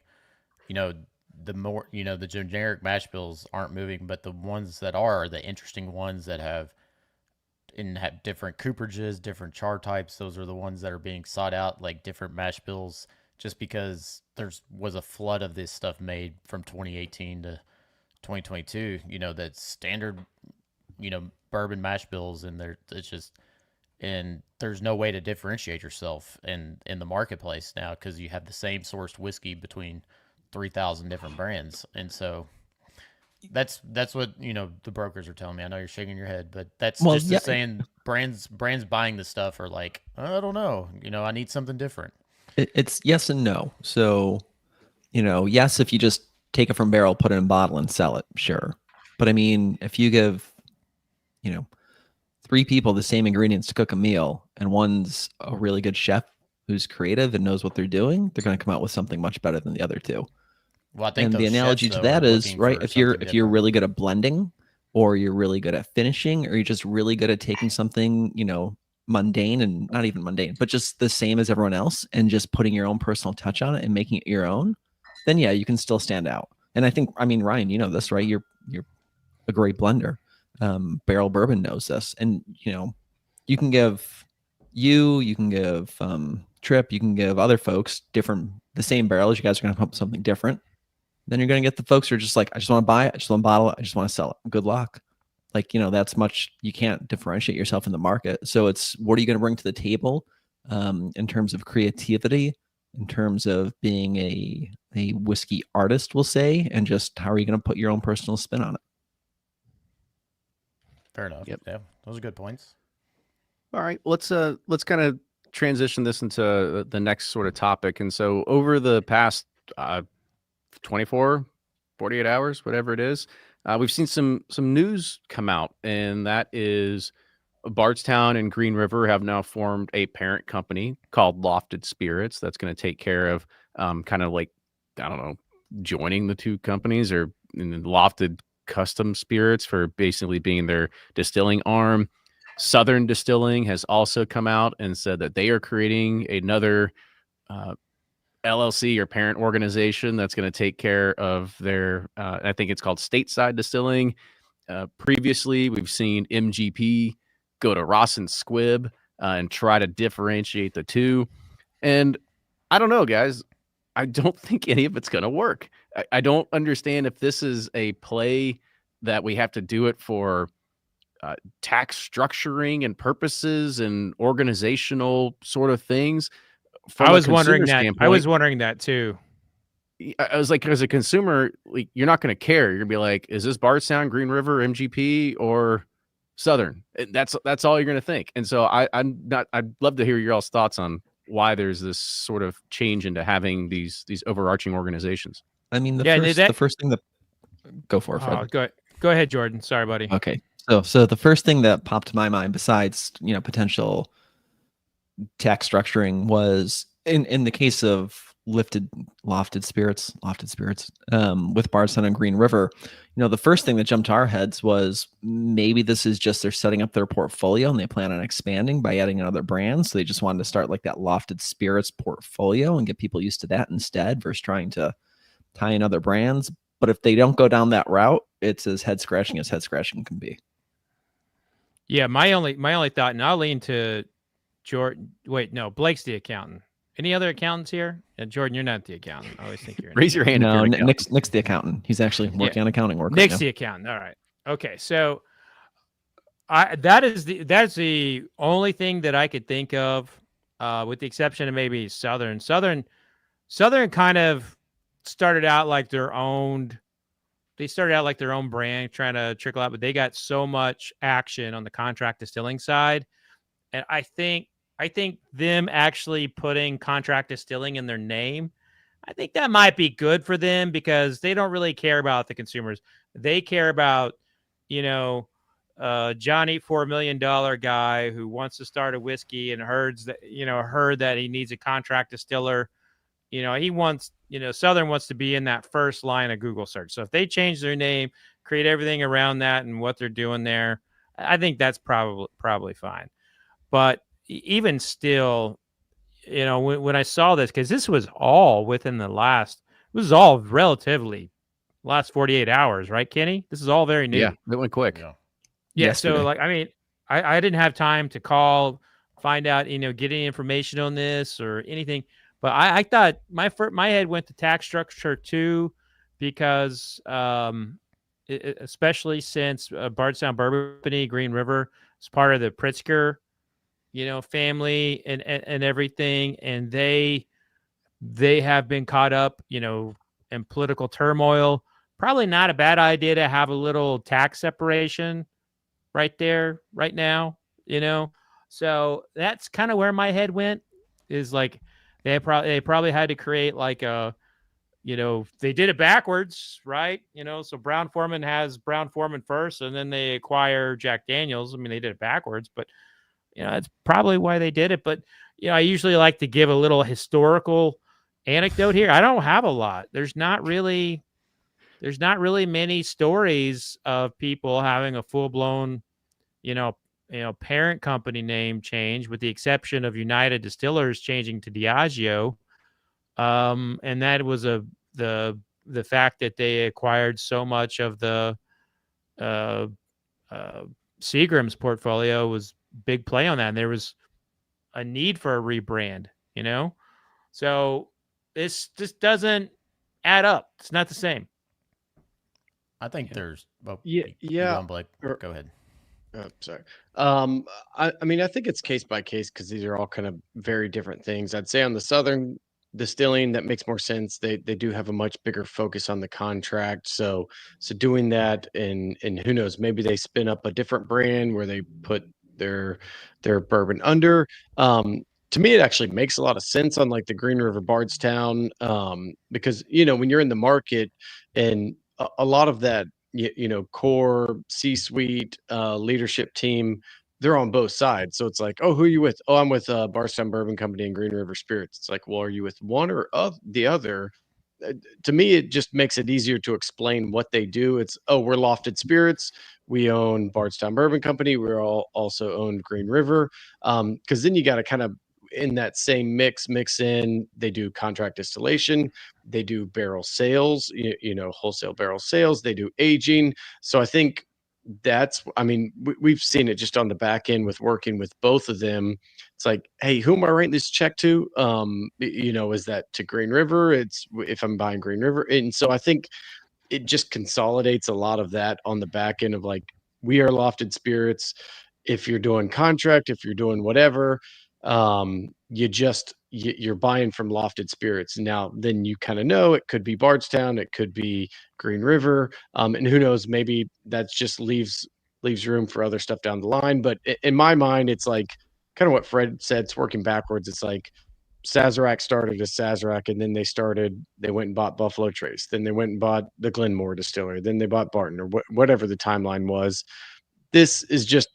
the more, the generic mash bills aren't moving, but the ones that are the interesting ones that have different cooperages, different char types. Those are the ones that are being sought out, like different mash bills, just because was a flood of this stuff made from 2018 to 2022, that's standard, bourbon mash bills. And there's no way to differentiate yourself in the marketplace now, because you have the same sourced whiskey between 3,000 different brands. And so that's what, the brokers are telling me. I know you're shaking your head, but that's saying brands buying the stuff are like, I don't know, I need something different. It's yes and no. So, yes, if you just take it from barrel, put it in a bottle and sell it, sure. But I mean, if you give, 3 people the same ingredients to cook a meal, and one's a really good chef who's creative and knows what they're doing, they're going to come out with something much better than the other two. Well, I think the analogy to that is, right, if you're really good at blending, or you're really good at finishing, or you're just really good at taking something, mundane, and not even mundane, but just the same as everyone else, and just putting your own personal touch on it and making it your own, then yeah, you can still stand out. And I mean, Ryan, you know this, right? You're a great blender. Barrel Bourbon knows this. And, you can give Trip, you can give other folks the same barrels. You guys are going to come up with something different. Then you're going to get the folks who are just like, I just want to buy it. I just want to bottle it. I just want to sell it. Good luck. Like, you can't differentiate yourself in the market. So it's, what are you going to bring to the table in terms of creativity, in terms of being a whiskey artist, we'll say, and just how are you going to put your own personal spin on it? Fair enough. Yep. Yeah, those are good points. All right, let's kind of transition this into the next sort of topic. And so over the past 24, 48 hours, whatever it is, we've seen some news come out, and that is Bardstown and Green River have now formed a parent company called Lofted Spirits that's going to take care of kind of like, I don't know, joining the two companies, or Lofted Custom Spirits for basically being their distilling arm. Southern Distilling has also come out and said that they are creating another LLC or parent organization that's going to take care of their, I think it's called Stateside Distilling. Previously, we've seen MGP go to Ross and Squibb and try to differentiate the two. And I don't know, guys. I don't think any of it's going to work. I don't understand if this is a play that we have to do it for tax structuring and purposes and organizational sort of things. I was wondering that too. I was like, as a consumer, like, you're not going to care. You're gonna be like, is this Bardstown, Green River, MGP, or Southern? That's all you're going to think. And so I'd love to hear your all's thoughts on why there's this sort of change into having these overarching organizations. I mean, the first thing that go for it. Oh, go ahead, Jordan. Sorry, buddy. Okay. So the first thing that popped to my mind, besides, potential tax structuring, was in the case of Lofted Spirits, with Bardstown and Green River, the first thing that jumped to our heads was maybe this is just they're setting up their portfolio and they plan on expanding by adding another brand. So they just wanted to start like that Lofted Spirits portfolio and get people used to that instead versus trying to tie in other brands. But if they don't go down that route, it's as head scratching can be. Yeah, my only thought, and I'll lean to Jordan. Wait, no, Blake's the accountant. Any other accountants here? Jordan, you're not the accountant. I always think you're. Raise your hand. No, Nick's the accountant. He's actually working on accounting work. Nick's right now. The accountant. All right. Okay, so that's the only thing that I could think of, with the exception of maybe Southern. Southern kind of started out like their own. They started out like their own brand, trying to trickle out, but they got so much action on the contract distilling side, and I think them actually putting contract distilling in their name, I think that might be good for them because they don't really care about the consumers. They care about, Johnny $4 million guy who wants to start a whiskey and heard that he needs a contract distiller. He wants, Southern wants to be in that first line of Google search. So if they change their name, create everything around that and what they're doing there, I think that's probably fine. But even still, when I saw this, because this was all within it was all relatively last 48 hours, right, Kenny? This is all very new. Yeah, it went quick. Yeah. So I didn't have time to call, find out, get any information on this or anything. But I thought my head went to tax structure too, because especially since Bardstown Bourbon Company, Green River, is part of the Pritzker family and everything. And they have been caught up, in political turmoil. Probably not a bad idea to have a little tax separation right there, right now, So that's kind of where my head went, is like they probably had to create like they did it backwards, right? So Brown-Forman has Brown-Forman first, and then they acquire Jack Daniels. I mean, they did it backwards, but that's probably why they did it. But I usually like to give a little historical anecdote here. I don't have a lot. There's not really many stories of people having a full-blown, parent company name change, with the exception of United Distillers changing to Diageo. And that was the fact that they acquired so much of the Seagram's portfolio was big play on that. And there was a need for a rebrand, So this just doesn't add up. It's not the same. I think there's Blake. Go ahead. Oh, sorry. I mean, I think it's case by case because these are all kind of very different things. I'd say on the Southern distilling, that makes more sense. They do have a much bigger focus on the contract. So doing that, and who knows, maybe they spin up a different brand where they put their bourbon under. To me, it actually makes a lot of sense on like the Green River Bardstown, because when you're in the market and a lot of that, core C-suite leadership team, they're on both sides. So it's like, oh, who are you with? Oh, I'm with Bardstown Bourbon Company and Green River Spirits. It's like, well, are you with one or of the other? To me, it just makes it easier to explain what they do. It's, oh, we're Lofted Spirits. We own Bardstown Bourbon Company. We're all also owned Green River. Because then you got to kind of, in that same mix in, they do contract distillation, they do barrel sales, wholesale barrel sales, they do aging. So I think we've seen it just on the back end with working with both of them. It's like, hey, who am I writing this check to? Is that to Green River? It's if I'm buying Green River. And so I think it just consolidates a lot of that on the back end of like, we are Lofted Spirits. If you're doing contract, if you're doing whatever, you're buying from Lofted Spirits. Now, then you kind of know it could be Bardstown, it could be Green River, and who knows, maybe that just leaves room for other stuff down the line. But in my mind, it's like kind of what Fred said. It's working backwards. It's like Sazerac started as Sazerac, and then they went and bought Buffalo Trace. Then they went and bought the Glenmore Distillery. Then they bought Barton, or whatever the timeline was. This is just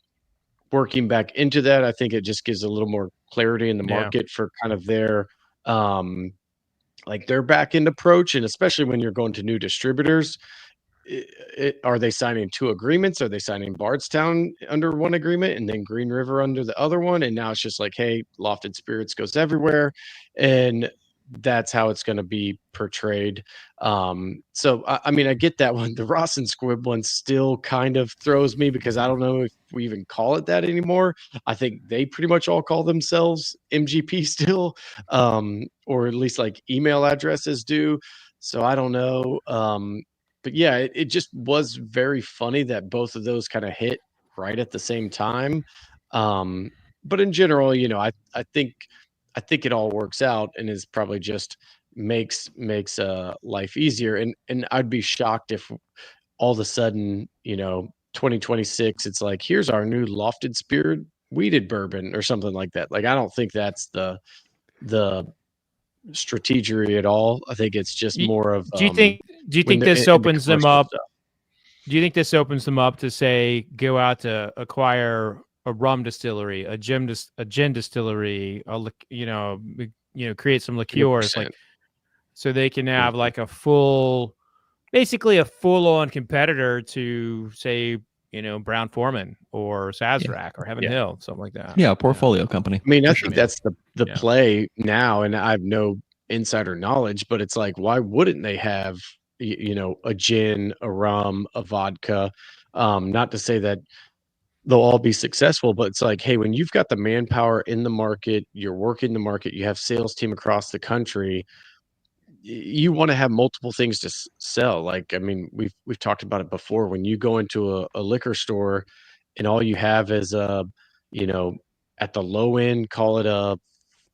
working back into that. I think it just gives a little more clarity in the market for kind of their their back end approach. And especially when you're going to new distributors, are they signing two agreements? Are they signing Bardstown under one agreement and then Green River under the other one? And now it's just like, hey, Lofted Spirits goes everywhere. And that's how it's going to be portrayed. So I mean, I get that one. The Ross and Squibb one still kind of throws me because I don't know if we even call it that anymore. I think they pretty much all call themselves MGP still, or at least like email addresses do. So I don't know. But yeah, it just was very funny that both of those kind of hit right at the same time. But in general, I think it all works out and is probably just makes life easier. And I'd be shocked if all of a sudden, 2026, it's like, here's our new Lofted Spirit weeded bourbon or something like that. Like, I don't think that's the strategery at all. I think it's just more of. Do you think this opens them up? Stuff. Do you think this opens them up to say go out to acquire a rum distillery, a gin distillery, create some liqueurs, 100%. Like so they can have like basically a full-on competitor to say, Brown Foreman or Sazerac or Heaven Hill, something like that. Yeah, a portfolio company. I mean, I think that's the play now, and I have no insider knowledge, but it's like, why wouldn't they have, a gin, a rum, a vodka? Not to say that they'll all be successful, but it's like, hey, when you've got the manpower in the market, you're working the market, you have sales team across the country, you want to have multiple things to sell. Like, I mean, we've talked about it before. When you go into a liquor store and all you have is at the low end, call it a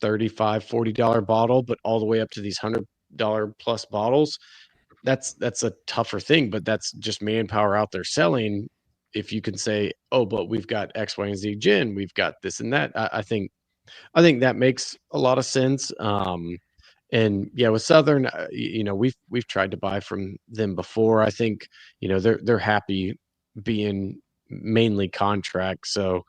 $35-$40 bottle, but all the way up to these $100 plus bottles, that's a tougher thing, but that's just manpower out there selling. If you can say, oh, but we've got X, Y, and Z gin, we've got this and that. I think that makes a lot of sense. And yeah, with Southern, we've tried to buy from them before. I think, they're happy being mainly contract. So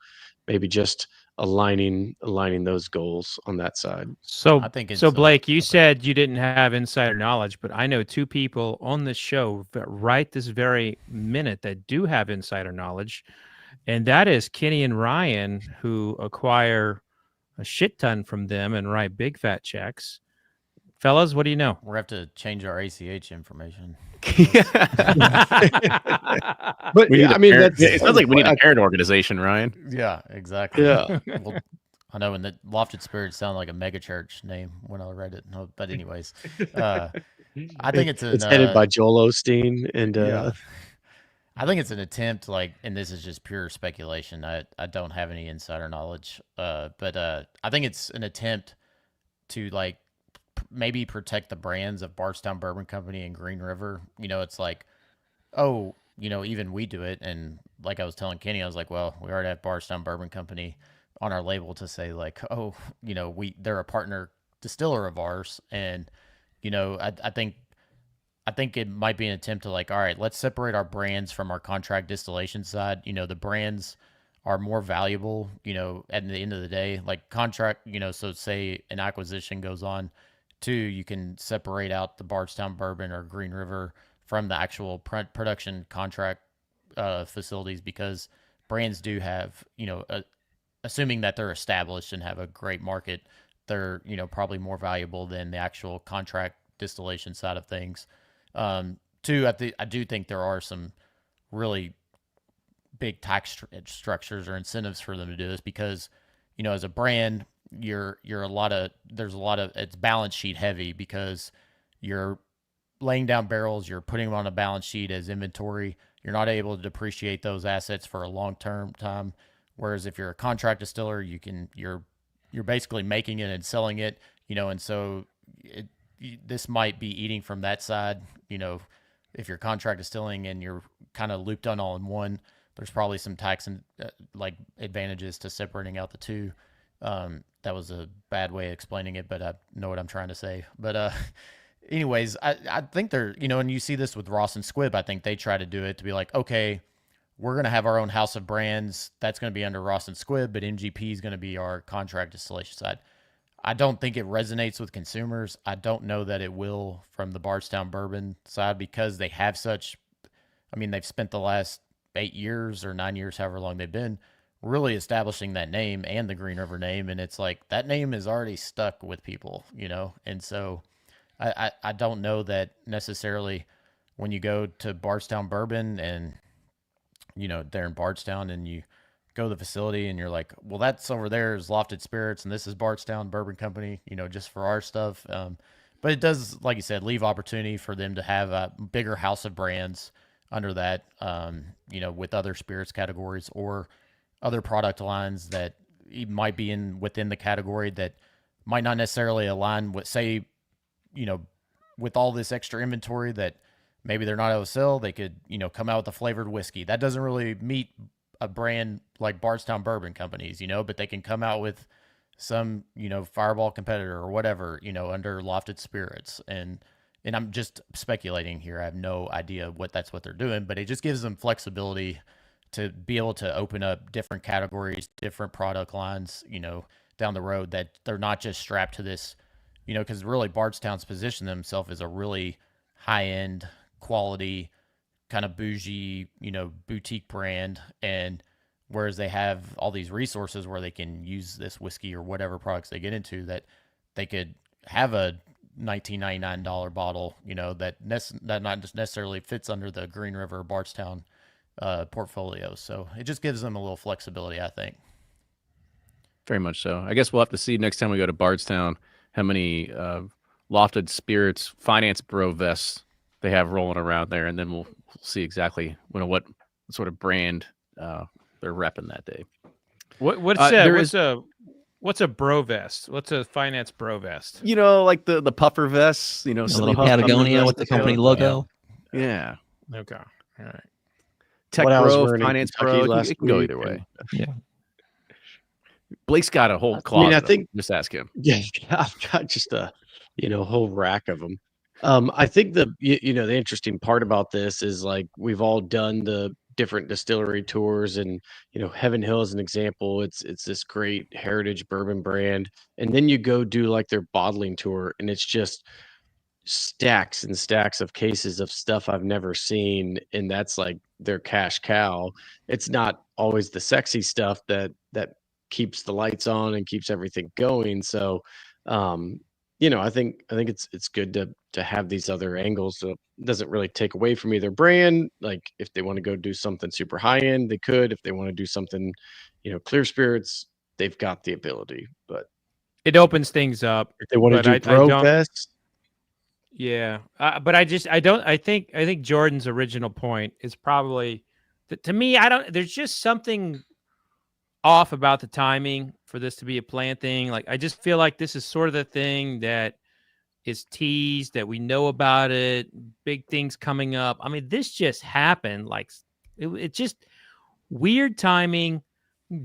maybe just aligning those goals on that side. So I think Blake, you said you didn't have insider knowledge, but I know two people on this show right this very minute that do have insider knowledge. And that is Kenny and Ryan, who acquire a shit ton from them and write big fat checks. Fellas, what do you know? We're going to have to change our ACH information. But it sounds like we need a parent organization, Ryan. Yeah, exactly. Yeah. Well, I know, and the Lofted Spirits sound like a mega church name when I read it. But anyways, I think it's headed by Joel Osteen, and I think it's an attempt, and this is just pure speculation. I don't have any insider knowledge, but I think it's an attempt to maybe protect the brands of Bardstown Bourbon Company and Green River. It's like, oh, even we do it. And like I was telling Kenny, I was like, well, we already have Bardstown Bourbon Company on our label to say oh, they're a partner distiller of ours. And, I think it might be an attempt to all right, let's separate our brands from our contract distillation side. The brands are more valuable, at the end of the day, contract, so say an acquisition goes on, too, you can separate out the Bardstown Bourbon or Green River from the actual production contract facilities, because brands do have, assuming that they're established and have a great market, they're, probably more valuable than the actual contract distillation side of things. Two, I do think there are some really big tax structures or incentives for them to do this, because, as a brand, there's a lot of it's balance sheet heavy, because you're laying down barrels, you're putting them on a balance sheet as inventory. You're not able to depreciate those assets for a long-term time. Whereas if you're a contract distiller, you're basically making it and selling it, and so this might be eating from that side. If you're contract distilling and you're kind of looped on all in one, there's probably some tax and advantages to separating out the two. That was a bad way of explaining it, but I know what I'm trying to say. But anyways, I think they're, and you see this with Ross and Squibb. I think they try to do it to be like, okay, we're going to have our own house of brands. That's going to be under Ross and Squibb, but MGP is going to be our contract distillation side. I don't think it resonates with consumers. I don't know that it will from the Bardstown Bourbon side, because they have they've spent the last 8 years or 9 years, however long they've been, really establishing that name and the Green River name. And it's like, that name is already stuck with people, And so I don't know that necessarily when you go to Bardstown Bourbon and, they're in Bardstown, and you go to the facility and you're like, well, that's over there is Lofted Spirits and this is Bardstown Bourbon Company, just for our stuff. But it does, like you said, leave opportunity for them to have a bigger house of brands under that, with other spirits categories or other product lines that might be within the category that might not necessarily align with, say, with all this extra inventory that maybe they're not able to sell. They could, come out with a flavored whiskey that doesn't really meet a brand like Bardstown Bourbon Companies, but they can come out with some, Fireball competitor or whatever, under Lofted Spirits. And I'm just speculating here. I have no idea what they're doing, but it just gives them flexibility to be able to open up different categories, different product lines, down the road, that they're not just strapped to this, because really Bardstown's positioned themselves as a really high-end quality kind of bougie, boutique brand. And whereas they have all these resources where they can use this whiskey or whatever products they get into, that they could have a $19.99 bottle, that not just necessarily fits under the Green River Bardstown portfolio. So it just gives them a little flexibility, I think. Very much so. I guess we'll have to see next time we go to Bardstown how many Lofted Spirits Finance Bro vests they have rolling around there, and then we'll see exactly what sort of brand they're repping that day. What's a bro vest? What's a finance bro vest? Like the puffer vests. A little Patagonia with the company logo. Yeah. Okay. All right. Tech Bro, Finance Bro. It can go either way. Yeah. Blake's got a whole closet. I think just ask him. Yeah, I've got just a whole rack of them. I think the interesting part about this is, like, we've all done the different distillery tours, and Heaven Hill is an example. It's this great heritage bourbon brand, and then you go do like their bottling tour, and it's just stacks and stacks of cases of stuff I've never seen, and that's like their cash cow. It's not always the sexy stuff that keeps the lights on and keeps everything going. So I think it's good to have these other angles. So it doesn't really take away from either brand. Like, if they want to go do something super high end, they could. If they want to do something, clear spirits, they've got the ability. But it opens things up. If they want to do bro vests, yeah. But I think Jordan's original point is probably, to me, there's just something off about the timing for this to be a planned thing. Like, I just feel like this is sort of the thing that is teased, that we know about it, big things coming up. I mean, this just happened. Like, it just weird timing.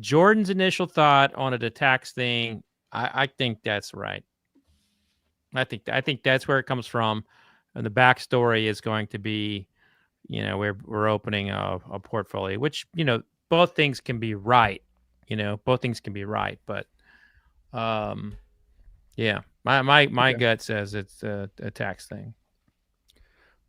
Jordan's initial thought on a tax thing, I think that's right. I think that's where it comes from, and the backstory is going to be, we're opening a portfolio, which both things can be right. Both things can be right, but yeah, my gut says it's a tax thing.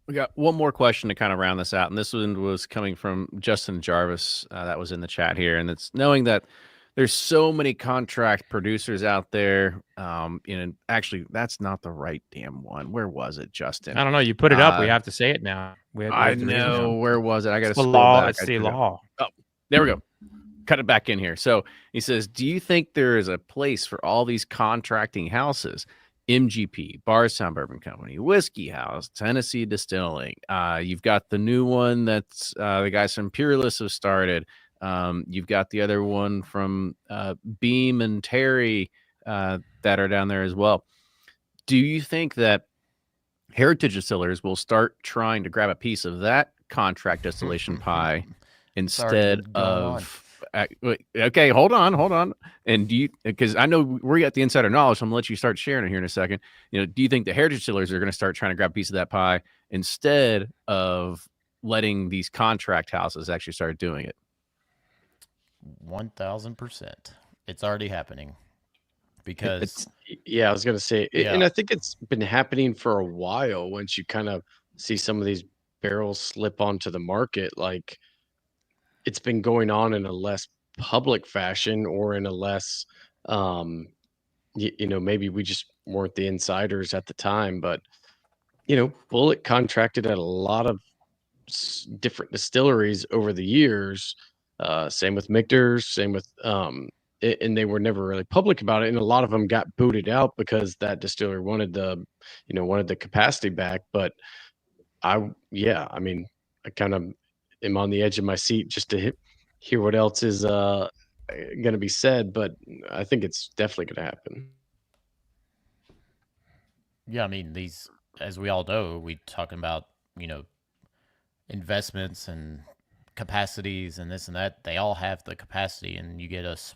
We got one more question to kind of round this out, and this one was coming from Justin Jarvis that was in the chat here, and it's knowing that there's so many contract producers out there. Actually, that's not the right damn one. Where was it, Justin? I don't know. You put it up. We have to say it now. I know. Where was it? I got to scroll back. It's the law. Oh, there we go. Cut it back in here. So he says, do you think there is a place for all these contracting houses? MGP, Bardstown Bourbon Company, Whiskey House, Tennessee Distilling. You've got the new one that's the guys from Peerless have started. You've got the other one from Beam and Terry that are down there as well. Do you think that heritage distillers will start trying to grab a piece of that contract distillation pie instead of... Okay, hold on. And do you, because I know we got the insider knowledge, so I'm gonna let you start sharing it here in a second. Do you think the heritage distillers are going to start trying to grab a piece of that pie instead of letting these contract houses actually start doing it? 1000%. It's already happening. Because I was going to say, and I think it's been happening for a while. Once you kind of see some of these barrels slip onto the market, like, it's been going on in a less public fashion, or in a less, maybe we just weren't the insiders at the time, but, Bullet contracted at a lot of different distilleries over the years. Same with Michter's, same with, and they were never really public about it. And a lot of them got booted out because that distillery wanted the capacity back. But I kind of am on the edge of my seat just to hear what else is going to be said, but I think it's definitely going to happen. Yeah, I mean, these, as we all know, we talking about, investments and capacities and this and that. They all have the capacity, and you get us,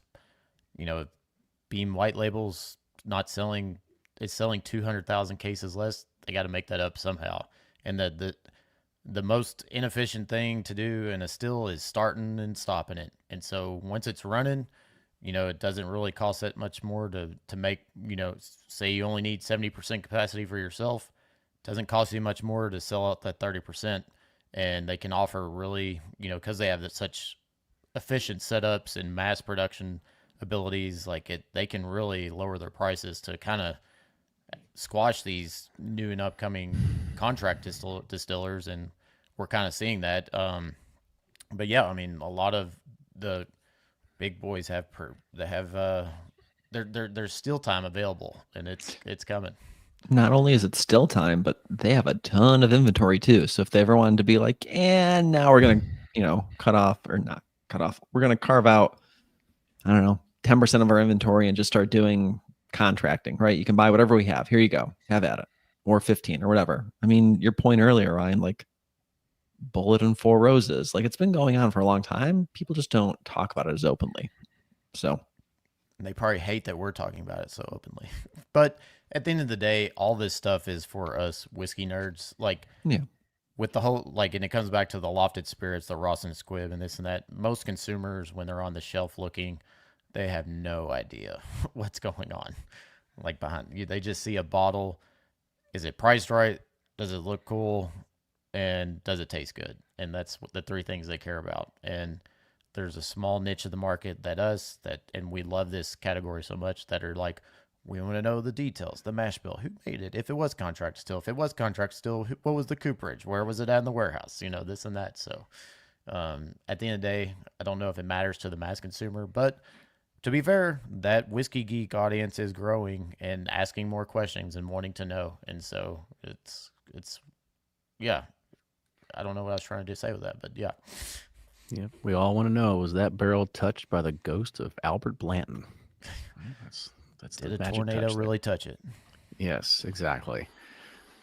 Beam White Label's not selling, it's selling 200,000 cases less. They got to make that up somehow. And the most inefficient thing to do in a still is starting and stopping it. And so once it's running, it doesn't really cost that much more to make, say you only need 70% capacity for yourself. It doesn't cost you much more to sell out that 30%. And they can offer really, because they have such efficient setups and mass production abilities, they can really lower their prices to kind of squash these new and upcoming contract distillers, and we're kind of seeing that. But yeah, I mean, a lot of the big boys there's still time available, and it's coming. Not only is it still time, but they have a ton of inventory too. So if they ever wanted to be like, and now we're gonna, we're gonna carve out, I don't know, 10% of our inventory and just start doing contracting, right? You can buy whatever we have. Here you go. Have at it. Or 15 or whatever. I mean, your point earlier, Ryan, Bullet and Four Roses, it's been going on for a long time. People just don't talk about it as openly. So they probably hate that we're talking about it so openly. But at the end of the day, all this stuff is for us whiskey nerds. Yeah. With the whole, and it comes back to the Lofted Spirits, the Ross and Squibb, and this and that. Most consumers, when they're on the shelf looking, they have no idea what's going on. Behind you, they just see a bottle. Is it priced right? Does it look cool? And does it taste good? And that's the three things they care about. And there's a small niche of the market that does that, and we love this category so much, that are we want to know the details, the mash bill, who made it, if it was contract still, what was the cooperage, where was it at in the warehouse, this and that. So at the end of the day, I don't know if it matters to the mass consumer, but to be fair, that whiskey geek audience is growing and asking more questions and wanting to know. And so it's yeah, I don't know what I was trying to say with that, but yeah. Yeah, we all want to know, was that barrel touched by the ghost of Albert Blanton? That's Did a tornado really touch it? Yes, exactly.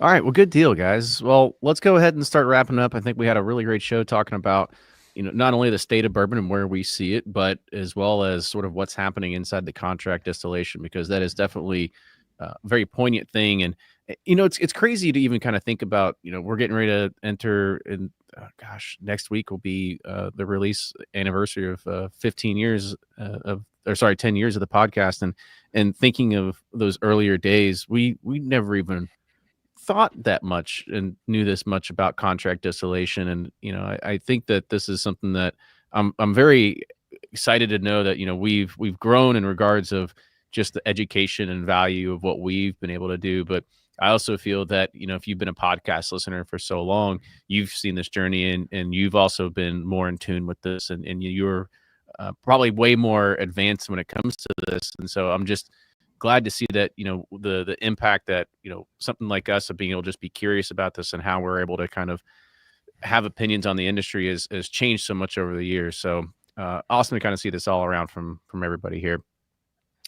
All right, well, good deal, guys. Well, let's go ahead and start wrapping up. I think we had a really great show talking about, not only the state of bourbon and where we see it, but as well as sort of what's happening inside the contract distillation, because that is definitely a very poignant thing. And it's crazy to even kind of think about, we're getting ready to enter in, next week will be the release anniversary of 10 years of the podcast. And thinking of those earlier days, we never even thought that much and knew this much about contract distillation. And, I think that this is something that I'm very excited to know that, we've grown in regards of just the education and value of what we've been able to do. But I also feel that, if you've been a podcast listener for so long, you've seen this journey and you've also been more in tune with this, and you're probably way more advanced when it comes to this. And so I'm just glad to see that, the impact that, something like us of being able to just be curious about this and how we're able to kind of have opinions on the industry has changed so much over the years. So awesome to kind of see this all around from everybody here.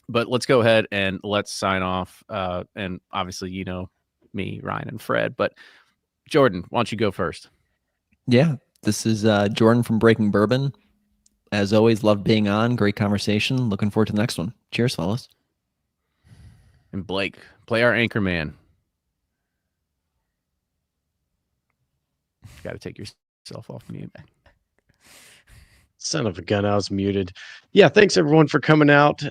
But let's go ahead and let's sign off. And obviously, me, Ryan, and Fred. But Jordan, why don't you go first? Yeah, this is Jordan from Breaking Bourbon. As always, love being on. Great conversation. Looking forward to the next one. Cheers, fellas. And Blake, play our anchor man. Got to take yourself off mute. Son of a gun, I was muted. Yeah, thanks everyone for coming out.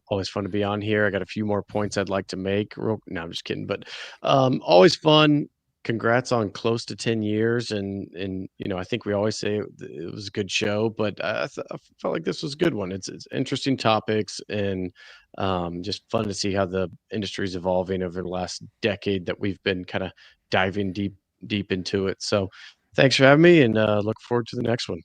Always fun to be on here. I got a few more points I'd like to make. No, I'm just kidding. But always fun. Congrats on close to 10 years. And I think we always say it was a good show, but I felt like this was a good one. It's interesting topics and just fun to see how the industry is evolving over the last decade that we've been kind of diving deep into it. So thanks for having me, and look forward to the next one.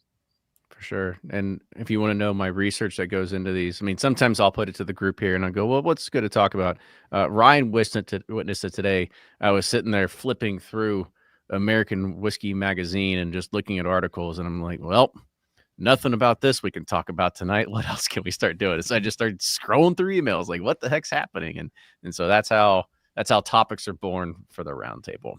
For sure. And if you want to know my research that goes into these, I mean, sometimes I'll put it to the group here and I'll go, well, what's good to talk about? Ryan witnessed it today. I was sitting there flipping through American Whiskey Magazine and just looking at articles. And I'm like, well, nothing about this we can talk about tonight. What else can we start doing? So I just started scrolling through emails like, what the heck's happening? And so that's how topics are born for the roundtable.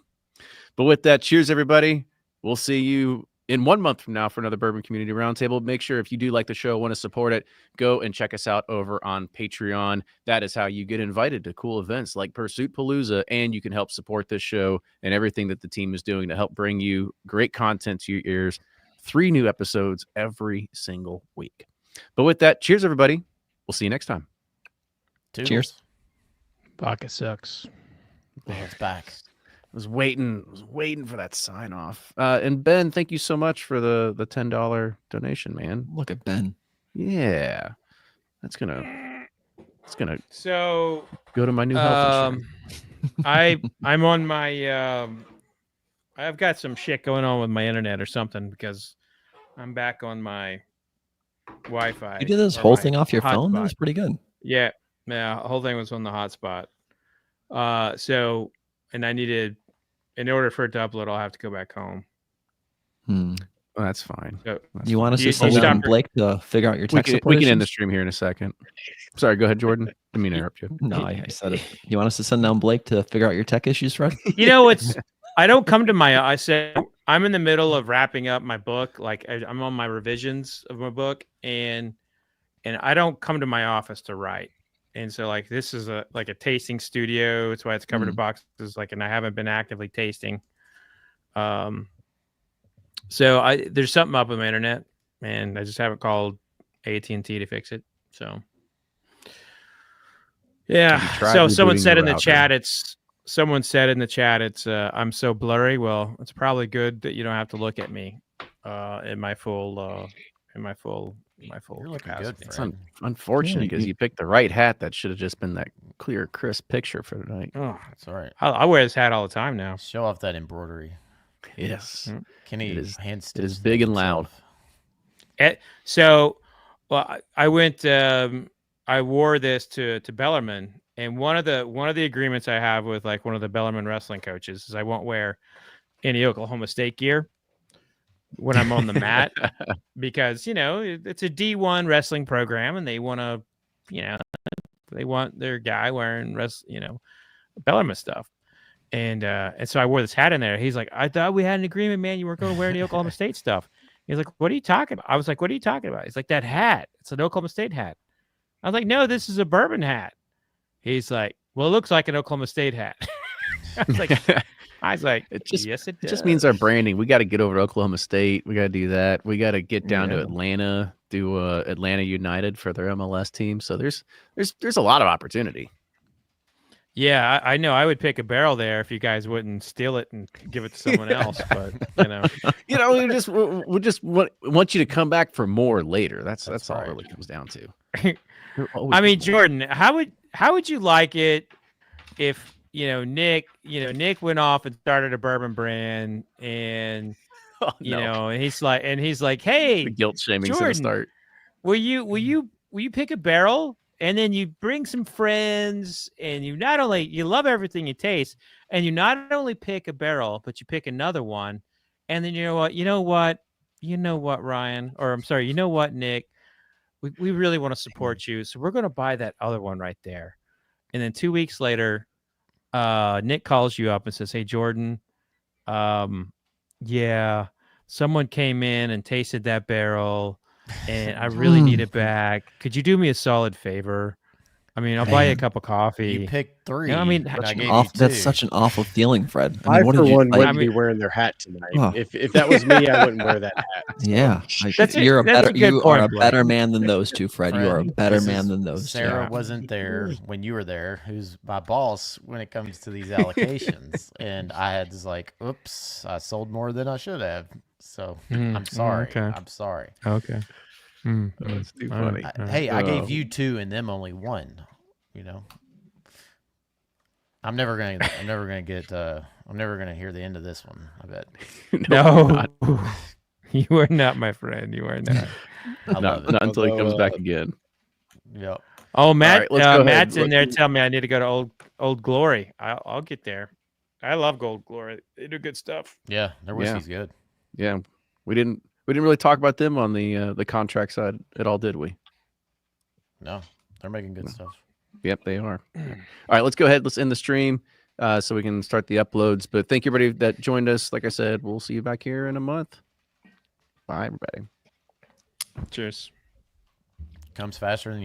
But with that, cheers, everybody. We'll see you in 1 month from now for another Bourbon Community Roundtable. Make sure if you do like the show, want to support it, go and check us out over on Patreon. That is how you get invited to cool events like Pursuit Palooza, and you can help support this show and everything that the team is doing to help bring you great content to your ears. 3 new episodes every single week. But with that, cheers, everybody. We'll see you next time. Cheers. Vodka sucks. Oh, it's back. I was waiting for that sign off. And Ben, thank you so much for the $10 donation, man. Look at Ben. Yeah, it's gonna So go to my new health insurance. I'm on my I've got some shit going on with my internet or something because I'm back on my Wi-Fi. You did this whole thing off your phone? That was pretty good. Yeah, the whole thing was on the hotspot. So, and I needed, in order for it to upload, I'll have to go back home. Well, that's fine. So, you want us to send down Blake to figure out your tech support We can end the issues? stream here in a second. Sorry, go ahead, Jordan. Didn't mean to interrupt you. No, I said it. You want us to send down Blake to figure out your tech issues, Fred? You know, I don't come to I said I'm in the middle of wrapping up my book. Like I'm on my revisions of my book, and I don't come to my office to write. And so like this is a tasting studio. That's why it's covered in boxes. Like, and I haven't been actively tasting. So there's something up with my internet, and I just haven't called AT&T to fix it. So yeah. So someone said in the chat, it's I'm so blurry. Well, it's probably good that you don't have to look at me in my full You're looking capacity. good, It's Fred. unfortunate because you picked the right hat. That should have just been that clear, crisp picture for tonight. Oh, That's all right. I wear this hat all the time now. Show off that embroidery. Yes. Can he It is- hand It is stitch big that and loud. himself? So, well, I went. I wore this to Bellarmine, and one of the agreements I have with like one of the Bellarmine wrestling coaches is I won't wear any Oklahoma State gear when I'm on the mat because it's a D1 wrestling program, and they want to, they want their guy wearing Bellarmine stuff. And so I wore this hat in there. He's like, I thought we had an agreement, man. You weren't going to wear any Oklahoma State stuff. He's like, what are you talking about? I was like, what are you talking about? He's like, that hat. It's an Oklahoma State hat. I was like, no, this is a bourbon hat. He's like, well, it looks like an Oklahoma State hat. I was like, yes, it does. It just means our branding. We got to get over to Oklahoma State. We got to do that. We got to get down to Atlanta, do Atlanta United for their MLS team. So there's a lot of opportunity. Yeah, I know. I would pick a barrel there if you guys wouldn't steal it and give it to someone else. But we just want you to come back for more later. That's all it really comes down to. I mean, Jordan, how would you like it if Nick went off and started a bourbon brand, and and he's like, hey, the guilt shaming Jordan, start. Will you pick a barrel? And then you bring some friends, and you love everything you taste, and you not only pick a barrel, but you pick another one. And then you know what, Ryan, or I'm sorry, Nick, we really want to support you. So we're going to buy that other one right there. And then 2 weeks later, Nick calls you up and says, hey, Jordan, yeah, someone came in and tasted that barrel, and I really need it back. Could you do me a solid favor? I mean, I'll buy you a cup of coffee. You picked 3. I mean, that's such an awful feeling, Fred. I for one wouldn't be wearing their hat tonight. Oh. If that was me, I wouldn't wear that hat. So. Yeah, you are a better man than those two, Fred. You are a better man than those. Sarah wasn't there when you were there, who's my boss when it comes to these allocations, and I had this like, oops, I sold more than I should have. So I'm sorry. Okay. I'm sorry. Okay. That's too funny. I gave you 2 and them only 1. I'm never gonna hear the end of this one. I bet. No, you are not my friend. You are not. Not until he comes back again. Yep. Oh, Matt, right, Matt's in there. Tell me I need to go to Old Glory. I'll get there. I love Gold Glory. They do good stuff. Yeah, their whiskey's good. Yeah, we didn't really talk about them on the contract side at all, did we? No, they're making good stuff. Yep, they are. All right, let's go ahead. Let's end the stream so we can start the uploads. But thank you, everybody that joined us. Like I said, we'll see you back here in a month. Bye, everybody. Cheers. Comes faster than you.